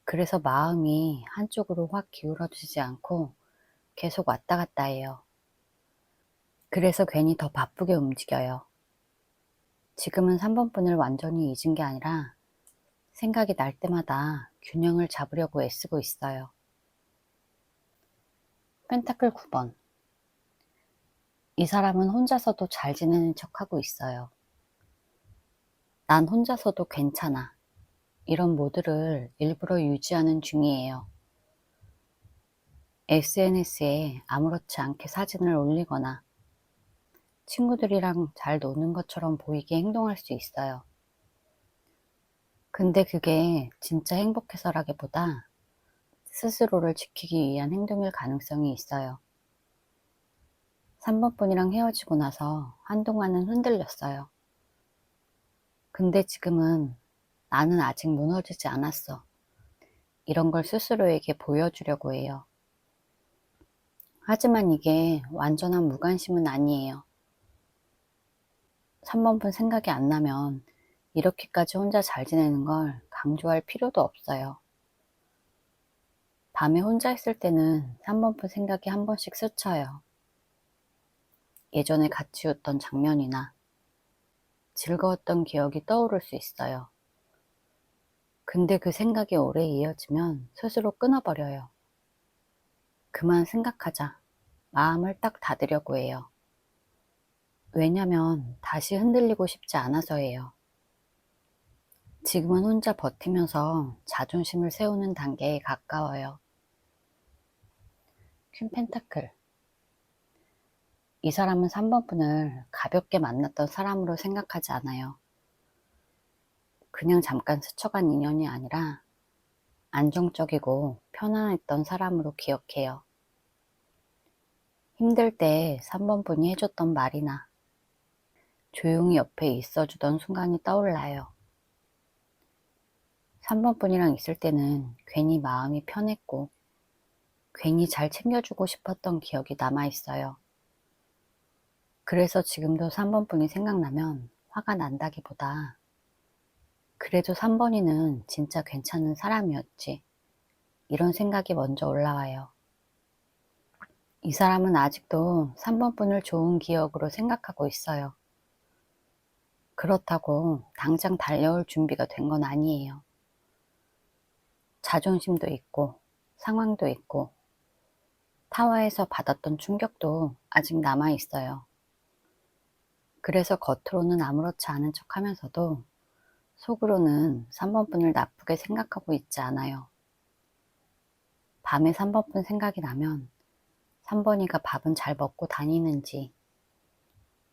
그래서 마음이 한쪽으로 확 기울어지지 않고 계속 왔다 갔다 해요. 그래서 괜히 더 바쁘게 움직여요. 지금은 3번분을 완전히 잊은 게 아니라 생각이 날 때마다 균형을 잡으려고 애쓰고 있어요. 펜타클 9번. 이 사람은 혼자서도 잘 지내는 척하고 있어요. 난 혼자서도 괜찮아. 이런 모드를 일부러 유지하는 중이에요. SNS에 아무렇지 않게 사진을 올리거나 친구들이랑 잘 노는 것처럼 보이게 행동할 수 있어요. 근데 그게 진짜 행복해서라기보다 스스로를 지키기 위한 행동일 가능성이 있어요. 3번분이랑 헤어지고 나서 한동안은 흔들렸어요. 근데 지금은 나는 아직 무너지지 않았어. 이런 걸 스스로에게 보여주려고 해요. 하지만 이게 완전한 무관심은 아니에요. 3번분 생각이 안 나면 이렇게까지 혼자 잘 지내는 걸 강조할 필요도 없어요. 밤에 혼자 있을 때는 3번분 생각이 한 번씩 스쳐요. 예전에 같이 웃던 장면이나 즐거웠던 기억이 떠오를 수 있어요. 근데 그 생각이 오래 이어지면 스스로 끊어버려요. 그만 생각하자. 마음을 딱 닫으려고 해요. 왜냐면 다시 흔들리고 싶지 않아서예요. 지금은 혼자 버티면서 자존심을 세우는 단계에 가까워요. 퀸 펜타클. 이 사람은 3번분을 가볍게 만났던 사람으로 생각하지 않아요. 그냥 잠깐 스쳐간 인연이 아니라 안정적이고 편안했던 사람으로 기억해요. 힘들 때 3번 분이 해줬던 말이나 조용히 옆에 있어주던 순간이 떠올라요. 3번 분이랑 있을 때는 괜히 마음이 편했고 괜히 잘 챙겨주고 싶었던 기억이 남아있어요. 그래서 지금도 3번 분이 생각나면 화가 난다기보다 그래도 3번이는 진짜 괜찮은 사람이었지, 이런 생각이 먼저 올라와요. 이 사람은 아직도 3번 분을 좋은 기억으로 생각하고 있어요. 그렇다고 당장 달려올 준비가 된 건 아니에요. 자존심도 있고 상황도 있고 타화에서 받았던 충격도 아직 남아있어요. 그래서 겉으로는 아무렇지 않은 척 하면서도 속으로는 3번 분을 나쁘게 생각하고 있지 않아요. 밤에 3번 분 생각이 나면 3번이가 밥은 잘 먹고 다니는지,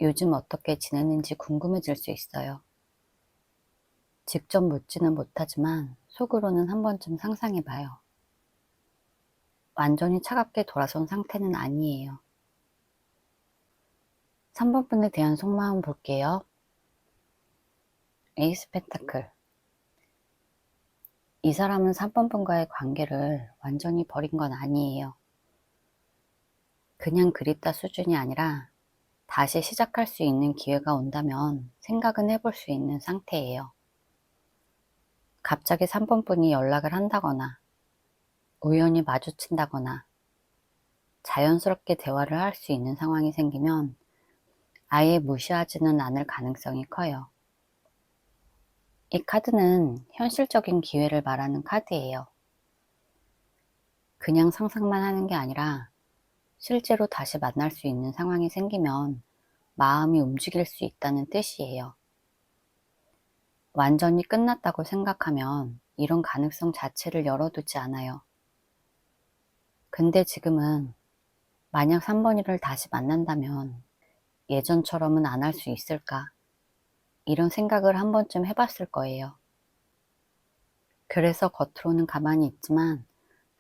요즘 어떻게 지내는지 궁금해질 수 있어요. 직접 묻지는 못하지만 속으로는 한 번쯤 상상해봐요. 완전히 차갑게 돌아선 상태는 아니에요. 3번 분에 대한 속마음 볼게요. 에이스 펜타클. 이 사람은 3번 분과의 관계를 완전히 버린 건 아니에요. 그냥 그립다 수준이 아니라 다시 시작할 수 있는 기회가 온다면 생각은 해볼 수 있는 상태예요. 갑자기 3번 분이 연락을 한다거나 우연히 마주친다거나 자연스럽게 대화를 할 수 있는 상황이 생기면 아예 무시하지는 않을 가능성이 커요. 이 카드는 현실적인 기회를 말하는 카드예요. 그냥 상상만 하는 게 아니라 실제로 다시 만날 수 있는 상황이 생기면 마음이 움직일 수 있다는 뜻이에요. 완전히 끝났다고 생각하면 이런 가능성 자체를 열어두지 않아요. 근데 지금은 만약 3번이를 다시 만난다면 예전처럼은 안 할 수 있을까? 이런 생각을 한 번쯤 해봤을 거예요. 그래서 겉으로는 가만히 있지만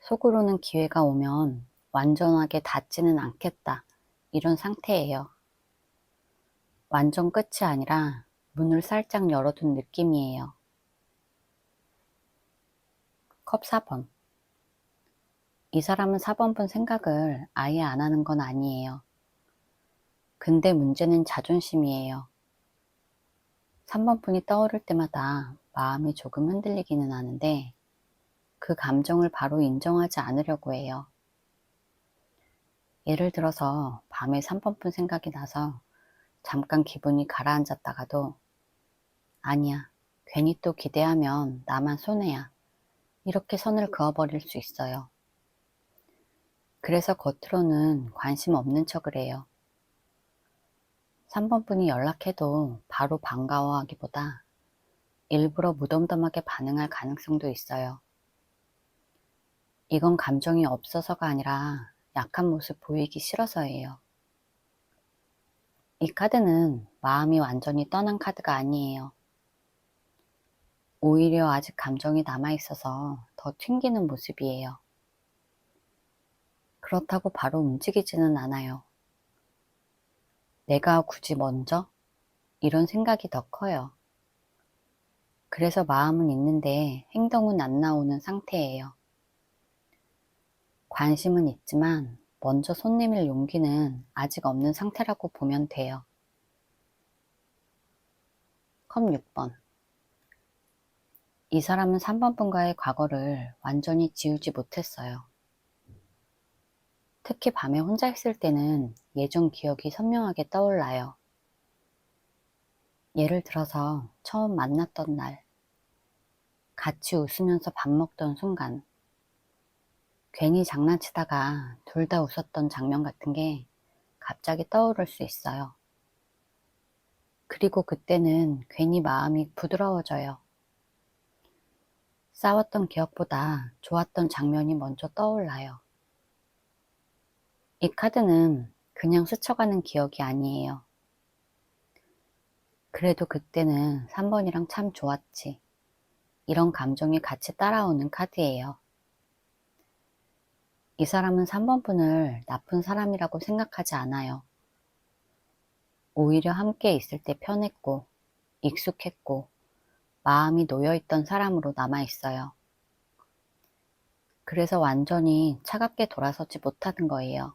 속으로는 기회가 오면 완전하게 닿지는 않겠다, 이런 상태예요. 완전 끝이 아니라 문을 살짝 열어둔 느낌이에요. 컵 4번. 이 사람은 4번 분 생각을 아예 안 하는 건 아니에요. 근데 문제는 자존심이에요. 3번 분이 떠오를 때마다 마음이 조금 흔들리기는 하는데 그 감정을 바로 인정하지 않으려고 해요. 예를 들어서 밤에 3번 분 생각이 나서 잠깐 기분이 가라앉았다가도 아니야, 괜히 또 기대하면 나만 손해야, 이렇게 선을 그어버릴 수 있어요. 그래서 겉으로는 관심 없는 척을 해요. 3번 분이 연락해도 바로 반가워하기보다 일부러 무덤덤하게 반응할 가능성도 있어요. 이건 감정이 없어서가 아니라 약한 모습 보이기 싫어서예요. 이 카드는 마음이 완전히 떠난 카드가 아니에요. 오히려 아직 감정이 남아있어서 더 튕기는 모습이에요. 그렇다고 바로 움직이지는 않아요. 내가 굳이 먼저? 이런 생각이 더 커요. 그래서 마음은 있는데 행동은 안 나오는 상태예요. 관심은 있지만 먼저 손 내밀 용기는 아직 없는 상태라고 보면 돼요. 컵 6번. 이 사람은 3번 분과의 과거를 완전히 지우지 못했어요. 특히 밤에 혼자 있을 때는 예전 기억이 선명하게 떠올라요. 예를 들어서 처음 만났던 날, 같이 웃으면서 밥 먹던 순간, 괜히 장난치다가 둘 다 웃었던 장면 같은 게 갑자기 떠오를 수 있어요. 그리고 그때는 괜히 마음이 부드러워져요. 싸웠던 기억보다 좋았던 장면이 먼저 떠올라요. 이 카드는 그냥 스쳐가는 기억이 아니에요. 그래도 그때는 3번이랑 참 좋았지, 이런 감정이 같이 따라오는 카드예요. 이 사람은 3번 분을 나쁜 사람이라고 생각하지 않아요. 오히려 함께 있을 때 편했고, 익숙했고, 마음이 놓여있던 사람으로 남아있어요. 그래서 완전히 차갑게 돌아서지 못하는 거예요.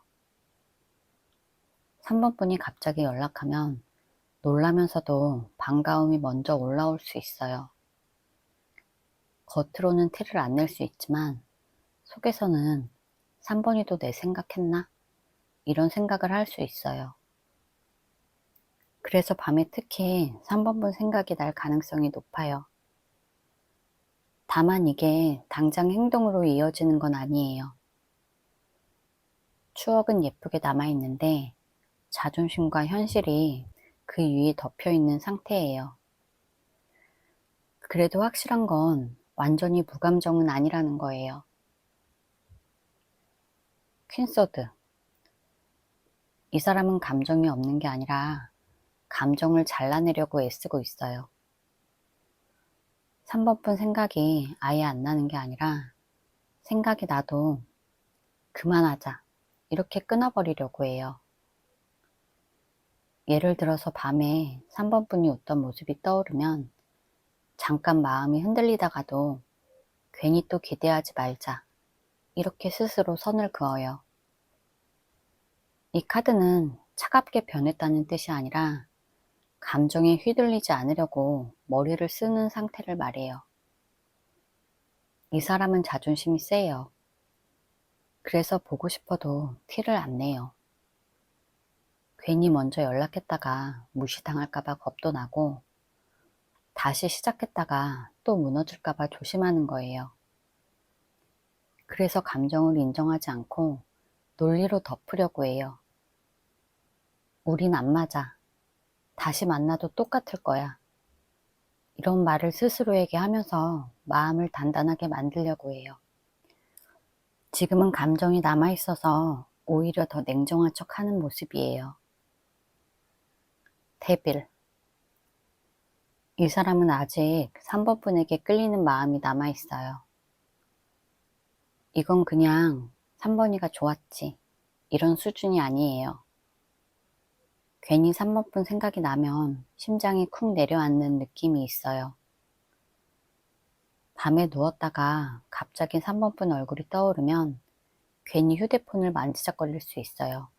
3번 분이 갑자기 연락하면 놀라면서도 반가움이 먼저 올라올 수 있어요. 겉으로는 티를 안 낼 수 있지만 속에서는 3번이도 내 생각했나? 이런 생각을 할 수 있어요. 그래서 밤에 특히 3번 분 생각이 날 가능성이 높아요. 다만 이게 당장 행동으로 이어지는 건 아니에요. 추억은 예쁘게 남아있는데 자존심과 현실이 그 위에 덮여있는 상태예요. 그래도 확실한 건 완전히 무감정은 아니라는 거예요. 퀸소드. 이 사람은 감정이 없는 게 아니라 감정을 잘라내려고 애쓰고 있어요. 3번분 생각이 아예 안 나는 게 아니라 생각이 나도 그만하자 이렇게 끊어버리려고 해요. 예를 들어서 밤에 3번분이 웃던 모습이 떠오르면 잠깐 마음이 흔들리다가도 괜히 또 기대하지 말자 이렇게 스스로 선을 그어요. 이 카드는 차갑게 변했다는 뜻이 아니라 감정에 휘둘리지 않으려고 머리를 쓰는 상태를 말해요. 이 사람은 자존심이 세요. 그래서 보고 싶어도 티를 안 내요. 괜히 먼저 연락했다가 무시당할까봐 겁도 나고 다시 시작했다가 또 무너질까봐 조심하는 거예요. 그래서 감정을 인정하지 않고 논리로 덮으려고 해요. 우린 안 맞아. 다시 만나도 똑같을 거야. 이런 말을 스스로에게 하면서 마음을 단단하게 만들려고 해요. 지금은 감정이 남아있어서 오히려 더 냉정한 척 하는 모습이에요. 데빌. 이 사람은 아직 3번 분에게 끌리는 마음이 남아있어요. 이건 그냥 3번이가 좋았지. 이런 수준이 아니에요. 괜히 3번 분 생각이 나면 심장이 쿵 내려앉는 느낌이 있어요. 밤에 누웠다가 갑자기 3번 분 얼굴이 떠오르면 괜히 휴대폰을 만지작거릴 수 있어요.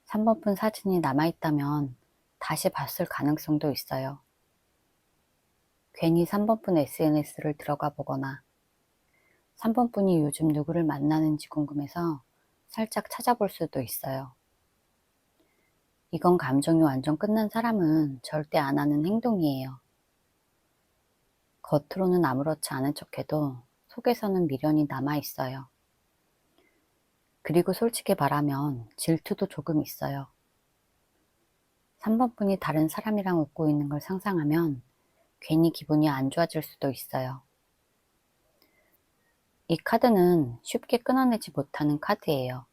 3번 분 사진이 남아있다면 다시 봤을 가능성도 있어요. 괜히 3번 분 SNS를 들어가 보거나 3번 분이 요즘 누구를 만나는지 궁금해서 살짝 찾아볼 수도 있어요. 이건 감정이 완전 끝난 사람은 절대 안 하는 행동이에요. 겉으로는 아무렇지 않은 척해도 속에서는 미련이 남아있어요. 그리고 솔직히 말하면 질투도 조금 있어요. 3번 분이 다른 사람이랑 웃고 있는 걸 상상하면 괜히 기분이 안 좋아질 수도 있어요. 이 카드는 쉽게 끊어내지 못하는 카드예요.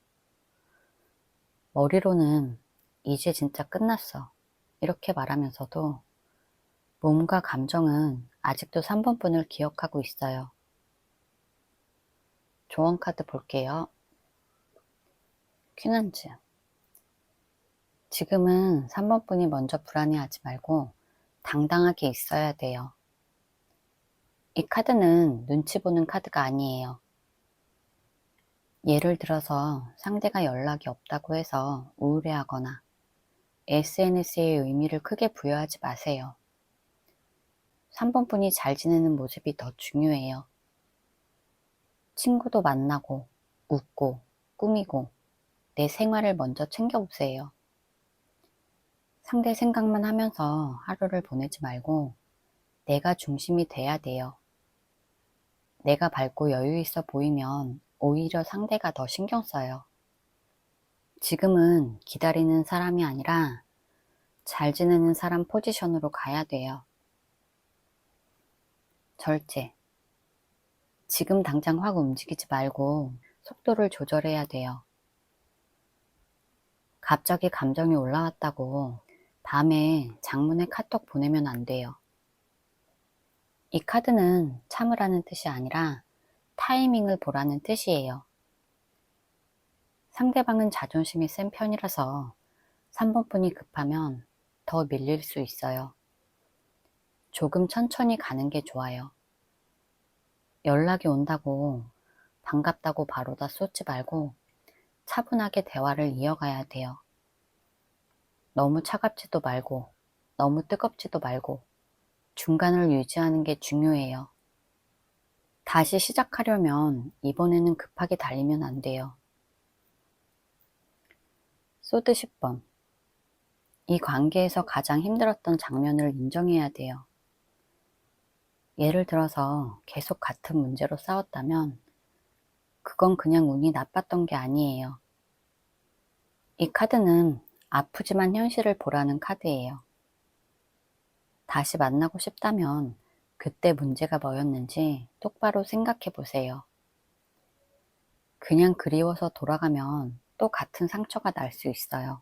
머리로는 이제 진짜 끝났어 이렇게 말하면서도 몸과 감정은 아직도 3번 분을 기억하고 있어요. 조언 카드 볼게요. 퀴넌즈. 지금은 3번 분이 먼저 불안해하지 말고 당당하게 있어야 돼요. 이 카드는 눈치 보는 카드가 아니에요. 예를 들어서 상대가 연락이 없다고 해서 우울해하거나 SNS의 의미를 크게 부여하지 마세요. 3번 분이 잘 지내는 모습이 더 중요해요. 친구도 만나고, 웃고, 꾸미고, 내 생활을 먼저 챙겨보세요. 상대 생각만 하면서 하루를 보내지 말고 내가 중심이 돼야 돼요. 내가 밝고 여유 있어 보이면 오히려 상대가 더 신경 써요. 지금은 기다리는 사람이 아니라 잘 지내는 사람 포지션으로 가야 돼요. 절제. 지금 당장 확 움직이지 말고 속도를 조절해야 돼요. 갑자기 감정이 올라왔다고 밤에 장문에 카톡 보내면 안 돼요. 이 카드는 참으라는 뜻이 아니라 타이밍을 보라는 뜻이에요. 상대방은 자존심이 센 편이라서 3번 분이 급하면 더 밀릴 수 있어요. 조금 천천히 가는 게 좋아요. 연락이 온다고 반갑다고 바로 다 쏟지 말고 차분하게 대화를 이어가야 돼요. 너무 차갑지도 말고 너무 뜨겁지도 말고 중간을 유지하는 게 중요해요. 다시 시작하려면 이번에는 급하게 달리면 안 돼요. 소드 10번. 이 관계에서 가장 힘들었던 장면을 인정해야 돼요. 예를 들어서 계속 같은 문제로 싸웠다면 그건 그냥 운이 나빴던 게 아니에요. 이 카드는 아프지만 현실을 보라는 카드예요. 다시 만나고 싶다면 그때 문제가 뭐였는지 똑바로 생각해 보세요. 그냥 그리워서 돌아가면 또 같은 상처가 날 수 있어요.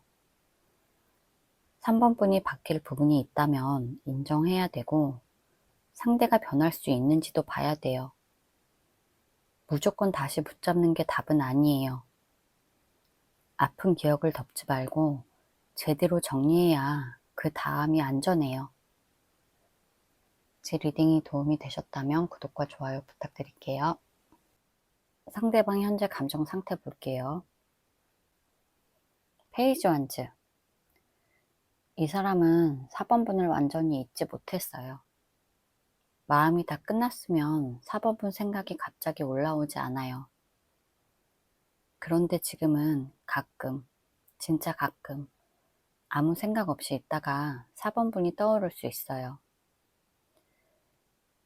3번 분이 바뀔 부분이 있다면 인정해야 되고 상대가 변할 수 있는지도 봐야 돼요. 무조건 다시 붙잡는 게 답은 아니에요. 아픈 기억을 덮지 말고 제대로 정리해야 그 다음이 안전해요. 제 리딩이 도움이 되셨다면 구독과 좋아요 부탁드릴게요. 상대방 현재 감정 상태 볼게요. 페이지 원즈. 이 사람은 4번 분을 완전히 잊지 못했어요. 마음이 다 끝났으면 4번 분 생각이 갑자기 올라오지 않아요. 그런데 지금은 가끔, 진짜 가끔 아무 생각 없이 있다가 4번 분이 떠오를 수 있어요.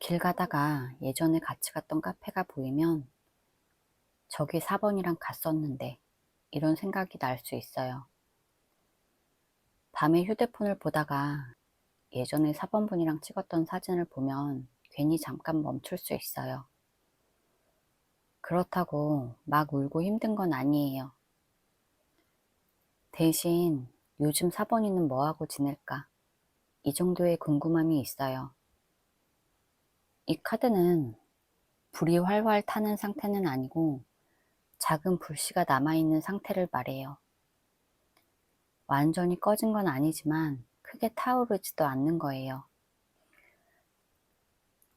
길 가다가 예전에 같이 갔던 카페가 보이면 저기 4번이랑 갔었는데 이런 생각이 날 수 있어요. 밤에 휴대폰을 보다가 예전에 4번 분이랑 찍었던 사진을 보면 괜히 잠깐 멈출 수 있어요. 그렇다고 막 울고 힘든 건 아니에요. 대신 요즘 4번이는 뭐하고 지낼까? 이 정도의 궁금함이 있어요. 이 카드는 불이 활활 타는 상태는 아니고 작은 불씨가 남아있는 상태를 말해요. 완전히 꺼진 건 아니지만 크게 타오르지도 않는 거예요.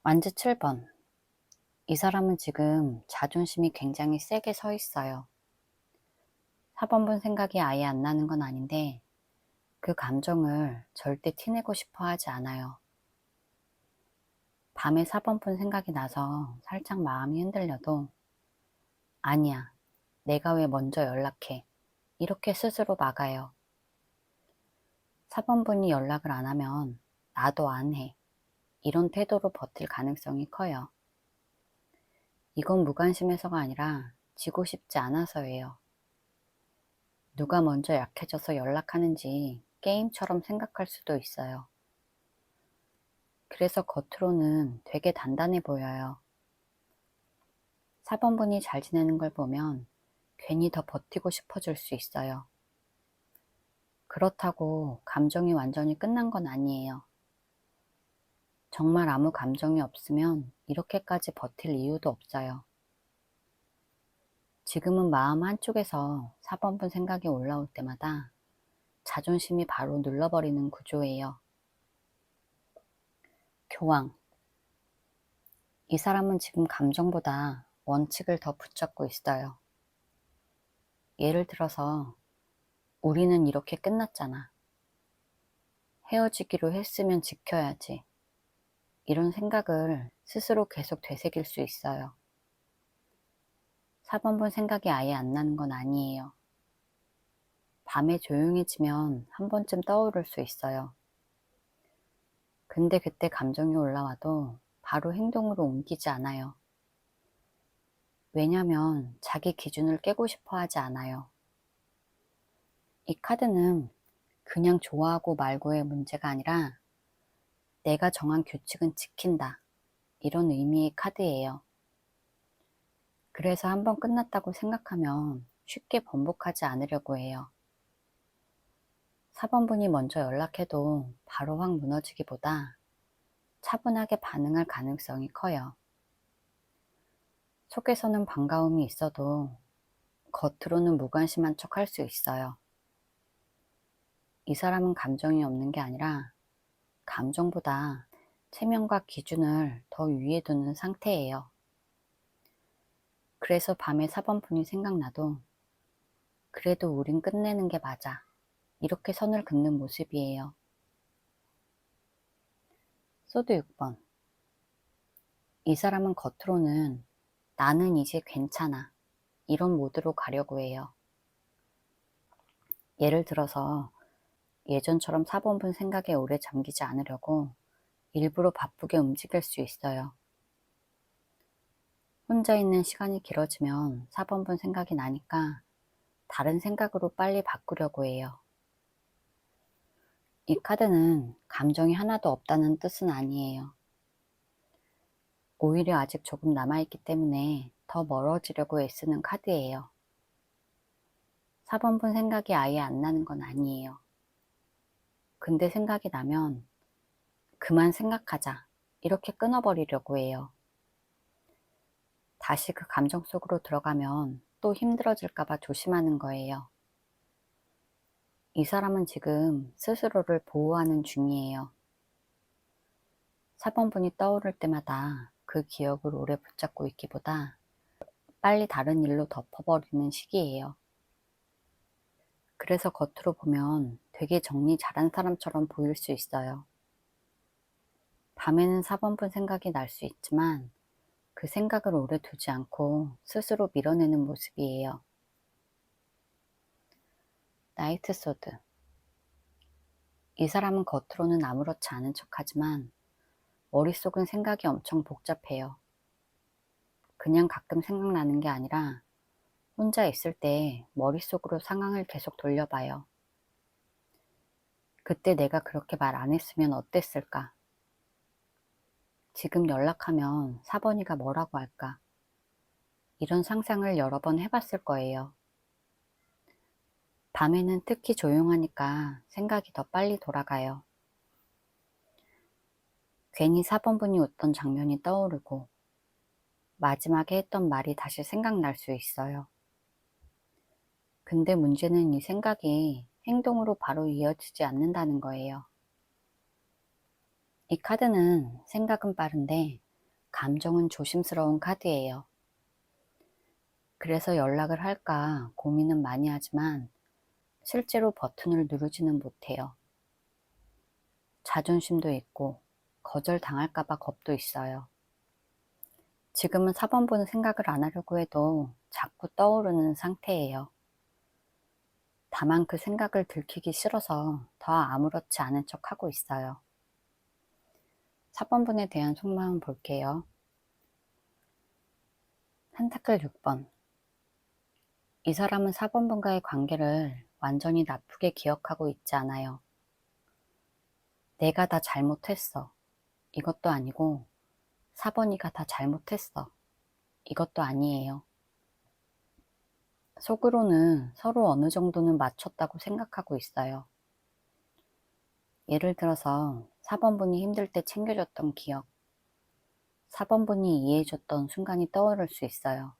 완즈 7번. 이 사람은 지금 자존심이 굉장히 세게 서 있어요. 4번 분 생각이 아예 안 나는 건 아닌데 그 감정을 절대 티내고 싶어 하지 않아요. 밤에 4번 분 생각이 나서 살짝 마음이 흔들려도 아니야, 내가 왜 먼저 연락해. 이렇게 스스로 막아요. 4번 분이 연락을 안 하면 나도 안 해. 이런 태도로 버틸 가능성이 커요. 이건 무관심해서가 아니라 지고 싶지 않아서예요. 누가 먼저 약해져서 연락하는지 게임처럼 생각할 수도 있어요. 그래서 겉으로는 되게 단단해 보여요. 4번 분이 잘 지내는 걸 보면 괜히 더 버티고 싶어질 수 있어요. 그렇다고 감정이 완전히 끝난 건 아니에요. 정말 아무 감정이 없으면 이렇게까지 버틸 이유도 없어요. 지금은 마음 한쪽에서 4번 분 생각이 올라올 때마다 자존심이 바로 눌러버리는 구조예요. 교황. 이 사람은 지금 감정보다 원칙을 더 붙잡고 있어요. 예를 들어서 우리는 이렇게 끝났잖아. 헤어지기로 했으면 지켜야지. 이런 생각을 스스로 계속 되새길 수 있어요. 4번 분 생각이 아예 안 나는 건 아니에요. 밤에 조용해지면 한 번쯤 떠오를 수 있어요. 근데 그때 감정이 올라와도 바로 행동으로 옮기지 않아요. 왜냐면 자기 기준을 깨고 싶어 하지 않아요. 이 카드는 그냥 좋아하고 말고의 문제가 아니라 내가 정한 규칙은 지킨다. 이런 의미의 카드예요. 그래서 한번 끝났다고 생각하면 쉽게 번복하지 않으려고 해요. 4번 분이 먼저 연락해도 바로 확 무너지기보다 차분하게 반응할 가능성이 커요. 속에서는 반가움이 있어도 겉으로는 무관심한 척 할 수 있어요. 이 사람은 감정이 없는 게 아니라 감정보다 체면과 기준을 더 위에 두는 상태예요. 그래서 밤에 사번분이 생각나도 그래도 우린 끝내는 게 맞아. 이렇게 선을 긋는 모습이에요. 소드 6번. 이 사람은 겉으로는 나는 이제 괜찮아. 이런 모드로 가려고 해요. 예를 들어서 예전처럼 사번분 생각에 오래 잠기지 않으려고 일부러 바쁘게 움직일 수 있어요. 혼자 있는 시간이 길어지면 사번분 생각이 나니까 다른 생각으로 빨리 바꾸려고 해요. 이 카드는 감정이 하나도 없다는 뜻은 아니에요. 오히려 아직 조금 남아있기 때문에 더 멀어지려고 애쓰는 카드예요. 4번분 생각이 아예 안 나는 건 아니에요. 근데 생각이 나면 그만 생각하자. 이렇게 끊어버리려고 해요. 다시 그 감정 속으로 들어가면 또 힘들어질까봐 조심하는 거예요. 이 사람은 지금 스스로를 보호하는 중이에요. 4번분이 떠오를 때마다 그 기억을 오래 붙잡고 있기보다 빨리 다른 일로 덮어버리는 시기예요. 그래서 겉으로 보면 되게 정리 잘한 사람처럼 보일 수 있어요. 밤에는 4번분 생각이 날 수 있지만 그 생각을 오래 두지 않고 스스로 밀어내는 모습이에요. 나이트 소드. 이 사람은 겉으로는 아무렇지 않은 척하지만 머릿속은 생각이 엄청 복잡해요. 그냥 가끔 생각나는 게 아니라 혼자 있을 때 머릿속으로 상황을 계속 돌려봐요. 그때 내가 그렇게 말 안 했으면 어땠을까? 지금 연락하면 사번이가 뭐라고 할까? 이런 상상을 여러 번 해봤을 거예요. 밤에는 특히 조용하니까 생각이 더 빨리 돌아가요. 괜히 사번분이 웃던 장면이 떠오르고 마지막에 했던 말이 다시 생각날 수 있어요. 근데 문제는 이 생각이 행동으로 바로 이어지지 않는다는 거예요. 이 카드는 생각은 빠른데 감정은 조심스러운 카드예요. 그래서 연락을 할까 고민은 많이 하지만 실제로 버튼을 누르지는 못해요. 자존심도 있고 거절당할까봐 겁도 있어요. 지금은 4번분은 생각을 안 하려고 해도 자꾸 떠오르는 상태예요. 다만 그 생각을 들키기 싫어서 더 아무렇지 않은 척 하고 있어요. 4번분에 대한 속마음 볼게요. 펜타클 6번. 이 사람은 4번분과의 관계를 완전히 나쁘게 기억하고 있지 않아요. 내가 다 잘못했어. 이것도 아니고 4번이가 다 잘못했어. 이것도 아니에요. 속으로는 서로 어느 정도는 맞췄다고 생각하고 있어요. 예를 들어서 4번분이 힘들 때 챙겨줬던 기억, 4번분이 이해해줬던 순간이 떠오를 수 있어요.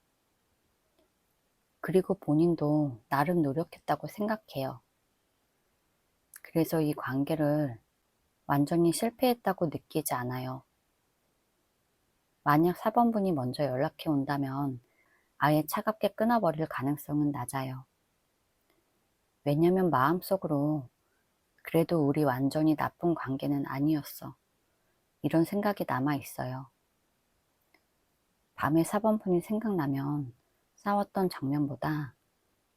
그리고 본인도 나름 노력했다고 생각해요. 그래서 이 관계를 완전히 실패했다고 느끼지 않아요. 만약 4번분이 먼저 연락해 온다면 아예 차갑게 끊어버릴 가능성은 낮아요. 왜냐면 마음속으로 그래도 우리 완전히 나쁜 관계는 아니었어. 이런 생각이 남아 있어요. 밤에 4번분이 생각나면 싸웠던 장면보다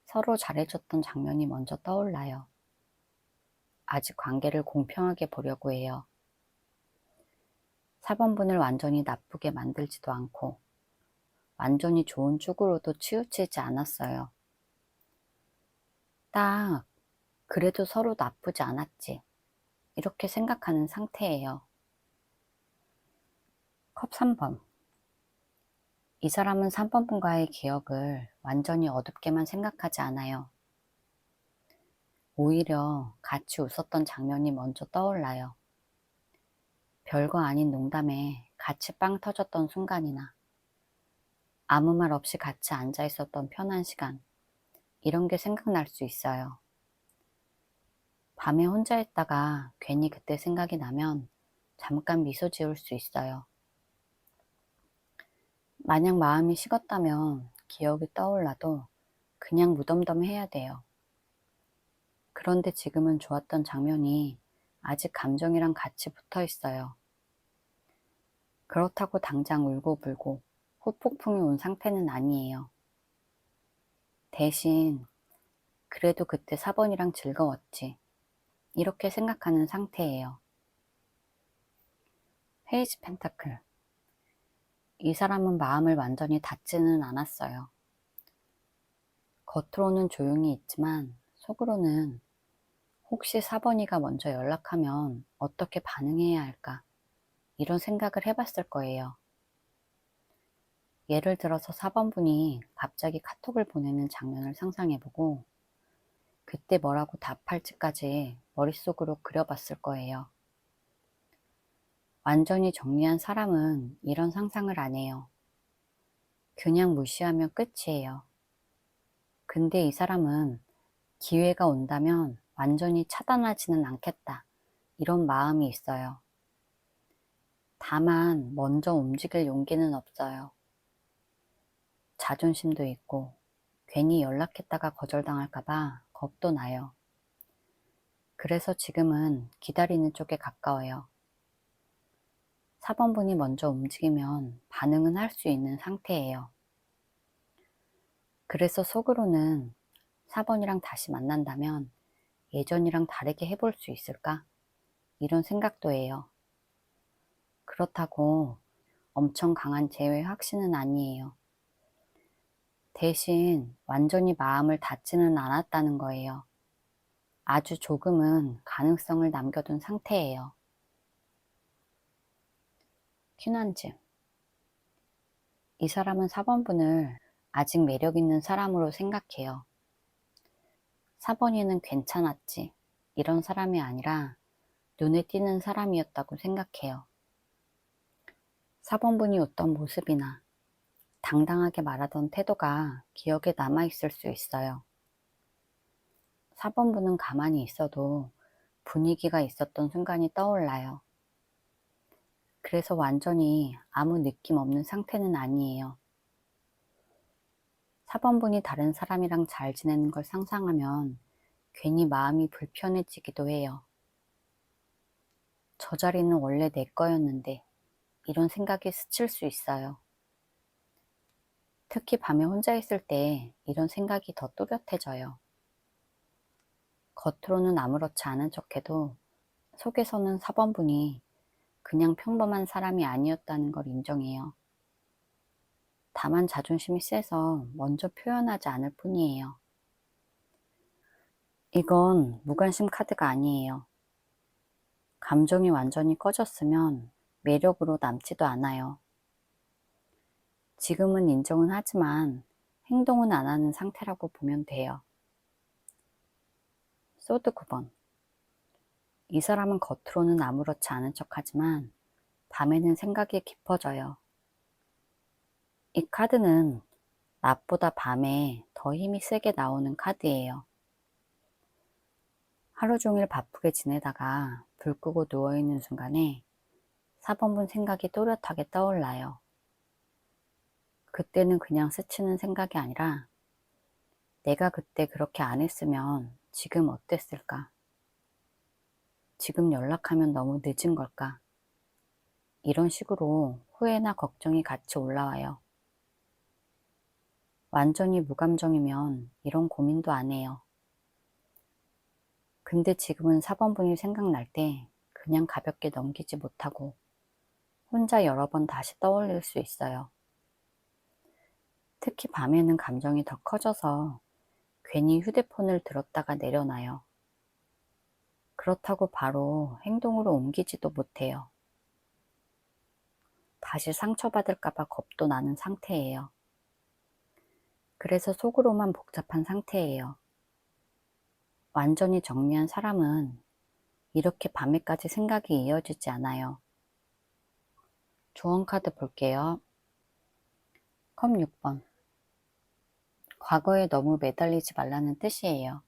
서로 잘해줬던 장면이 먼저 떠올라요. 아직 관계를 공평하게 보려고 해요. 4번분을 완전히 나쁘게 만들지도 않고 완전히 좋은 쪽으로도 치우치지 않았어요. 딱 그래도 서로 나쁘지 않았지. 이렇게 생각하는 상태예요. 컵 3번. 이 사람은 3번분과의 기억을 완전히 어둡게만 생각하지 않아요. 오히려 같이 웃었던 장면이 먼저 떠올라요. 별거 아닌 농담에 같이 빵 터졌던 순간이나 아무 말 없이 같이 앉아 있었던 편한 시간, 이런 게 생각날 수 있어요. 밤에 혼자 있다가 괜히 그때 생각이 나면 잠깐 미소 지을 수 있어요. 만약 마음이 식었다면 기억이 떠올라도 그냥 무덤덤해야 돼요. 그런데 지금은 좋았던 장면이 아직 감정이랑 같이 붙어 있어요. 그렇다고 당장 울고불고 후폭풍이 온 상태는 아니에요. 대신 그래도 그때 4번이랑 즐거웠지. 이렇게 생각하는 상태예요. 페이지 펜타클. 이 사람은 마음을 완전히 닫지는 않았어요. 겉으로는 조용히 있지만 속으로는 혹시 4번이가 먼저 연락하면 어떻게 반응해야 할까? 이런 생각을 해봤을 거예요. 예를 들어서 4번 분이 갑자기 카톡을 보내는 장면을 상상해보고 그때 뭐라고 답할지까지 머릿속으로 그려봤을 거예요. 완전히 정리한 사람은 이런 상상을 안 해요. 그냥 무시하면 끝이에요. 근데 이 사람은 기회가 온다면 완전히 차단하지는 않겠다. 이런 마음이 있어요. 다만 먼저 움직일 용기는 없어요. 자존심도 있고 괜히 연락했다가 거절당할까봐 겁도 나요. 그래서 지금은 기다리는 쪽에 가까워요. 4번 분이 먼저 움직이면 반응은 할 수 있는 상태예요. 그래서 속으로는 4번이랑 다시 만난다면 예전이랑 다르게 해볼 수 있을까? 이런 생각도 해요. 그렇다고 엄청 강한 제외 확신은 아니에요. 대신 완전히 마음을 닫지는 않았다는 거예요. 아주 조금은 가능성을 남겨둔 상태예요. 퀴난즈. 이 사람은 4번 분을 아직 매력 있는 사람으로 생각해요. 4번이는 괜찮았지. 이런 사람이 아니라 눈에 띄는 사람이었다고 생각해요. 4번 분이 어떤 모습이나 당당하게 말하던 태도가 기억에 남아있을 수 있어요. 4번 분은 가만히 있어도 분위기가 있었던 순간이 떠올라요. 그래서 완전히 아무 느낌 없는 상태는 아니에요. 4번 분이 다른 사람이랑 잘 지내는 걸 상상하면 괜히 마음이 불편해지기도 해요. 저 자리는 원래 내 거였는데 이런 생각이 스칠 수 있어요. 특히 밤에 혼자 있을 때 이런 생각이 더 또렷해져요. 겉으로는 아무렇지 않은 척해도 속에서는 4번 분이 그냥 평범한 사람이 아니었다는 걸 인정해요. 다만 자존심이 세서 먼저 표현하지 않을 뿐이에요. 이건 무관심 카드가 아니에요. 감정이 완전히 꺼졌으면 매력으로 남지도 않아요. 지금은 인정은 하지만 행동은 안 하는 상태라고 보면 돼요. 소드 9번. 이 사람은 겉으로는 아무렇지 않은 척하지만 밤에는 생각이 깊어져요. 이 카드는 낮보다 밤에 더 힘이 세게 나오는 카드예요. 하루 종일 바쁘게 지내다가 불 끄고 누워있는 순간에 4번분 생각이 또렷하게 떠올라요. 그때는 그냥 스치는 생각이 아니라 내가 그때 그렇게 안 했으면 지금 어땠을까? 지금 연락하면 너무 늦은 걸까? 이런 식으로 후회나 걱정이 같이 올라와요. 완전히 무감정이면 이런 고민도 안 해요. 근데 지금은 4번분이 생각날 때 그냥 가볍게 넘기지 못하고 혼자 여러 번 다시 떠올릴 수 있어요. 특히 밤에는 감정이 더 커져서 괜히 휴대폰을 들었다가 내려놔요. 그렇다고 바로 행동으로 옮기지도 못해요. 다시 상처받을까봐 겁도 나는 상태예요. 그래서 속으로만 복잡한 상태예요. 완전히 정리한 사람은 이렇게 밤에까지 생각이 이어지지 않아요. 조언 카드 볼게요. 컵 6번. 과거에 너무 매달리지 말라는 뜻이에요.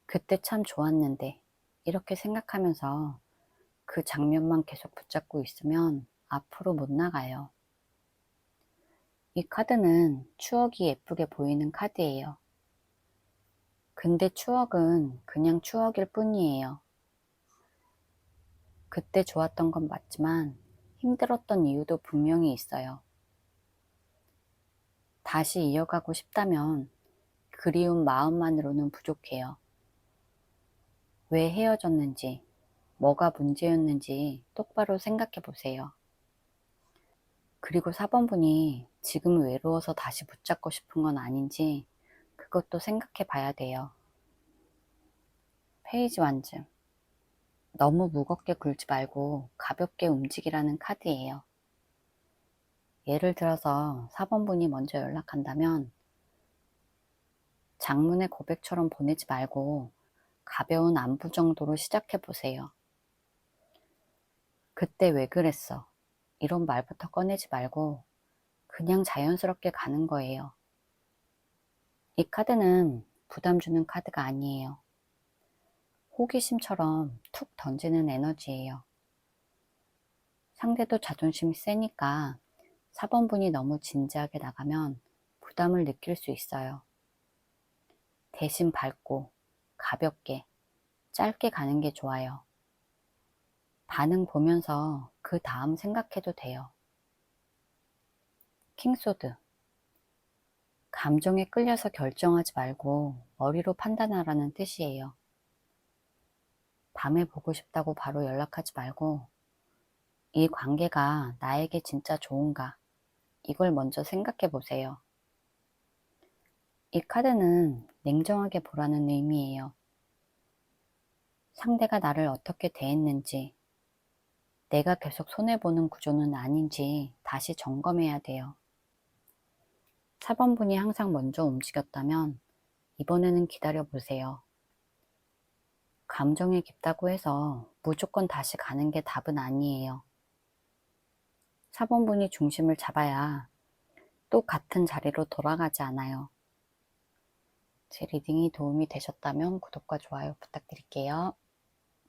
그때 참 좋았는데 이렇게 생각하면서 그 장면만 계속 붙잡고 있으면 앞으로 못 나가요. 이 카드는 추억이 예쁘게 보이는 카드예요. 근데 추억은 그냥 추억일 뿐이에요. 그때 좋았던 건 맞지만 힘들었던 이유도 분명히 있어요. 다시 이어가고 싶다면 그리운 마음만으로는 부족해요. 왜 헤어졌는지, 뭐가 문제였는지 똑바로 생각해 보세요. 그리고 4번분이 지금 외로워서 다시 붙잡고 싶은 건 아닌지 그것도 생각해 봐야 돼요. 페이지 완즈. 너무 무겁게 굴지 말고 가볍게 움직이라는 카드예요. 예를 들어서 4번분이 먼저 연락한다면 장문의 고백처럼 보내지 말고 가벼운 안부 정도로 시작해 보세요. 그때 왜 그랬어? 이런 말부터 꺼내지 말고 그냥 자연스럽게 가는 거예요. 이 카드는 부담 주는 카드가 아니에요. 호기심처럼 툭 던지는 에너지예요. 상대도 자존심이 세니까 4번분이 너무 진지하게 나가면 부담을 느낄 수 있어요. 대신 밝고 가볍게 짧게 가는 게 좋아요. 반응 보면서 그 다음 생각해도 돼요. 킹소드. 감정에 끌려서 결정하지 말고 머리로 판단하라는 뜻이에요. 밤에 보고 싶다고 바로 연락하지 말고 이 관계가 나에게 진짜 좋은가? 이걸 먼저 생각해 보세요. 이 카드는 냉정하게 보라는 의미예요. 상대가 나를 어떻게 대했는지, 내가 계속 손해보는 구조는 아닌지 다시 점검해야 돼요. 4번분이 항상 먼저 움직였다면 이번에는 기다려 보세요. 감정이 깊다고 해서 무조건 다시 가는 게 답은 아니에요. 4번분이 중심을 잡아야 또 같은 자리로 돌아가지 않아요. 제 리딩이 도움이 되셨다면 구독과 좋아요 부탁드릴게요.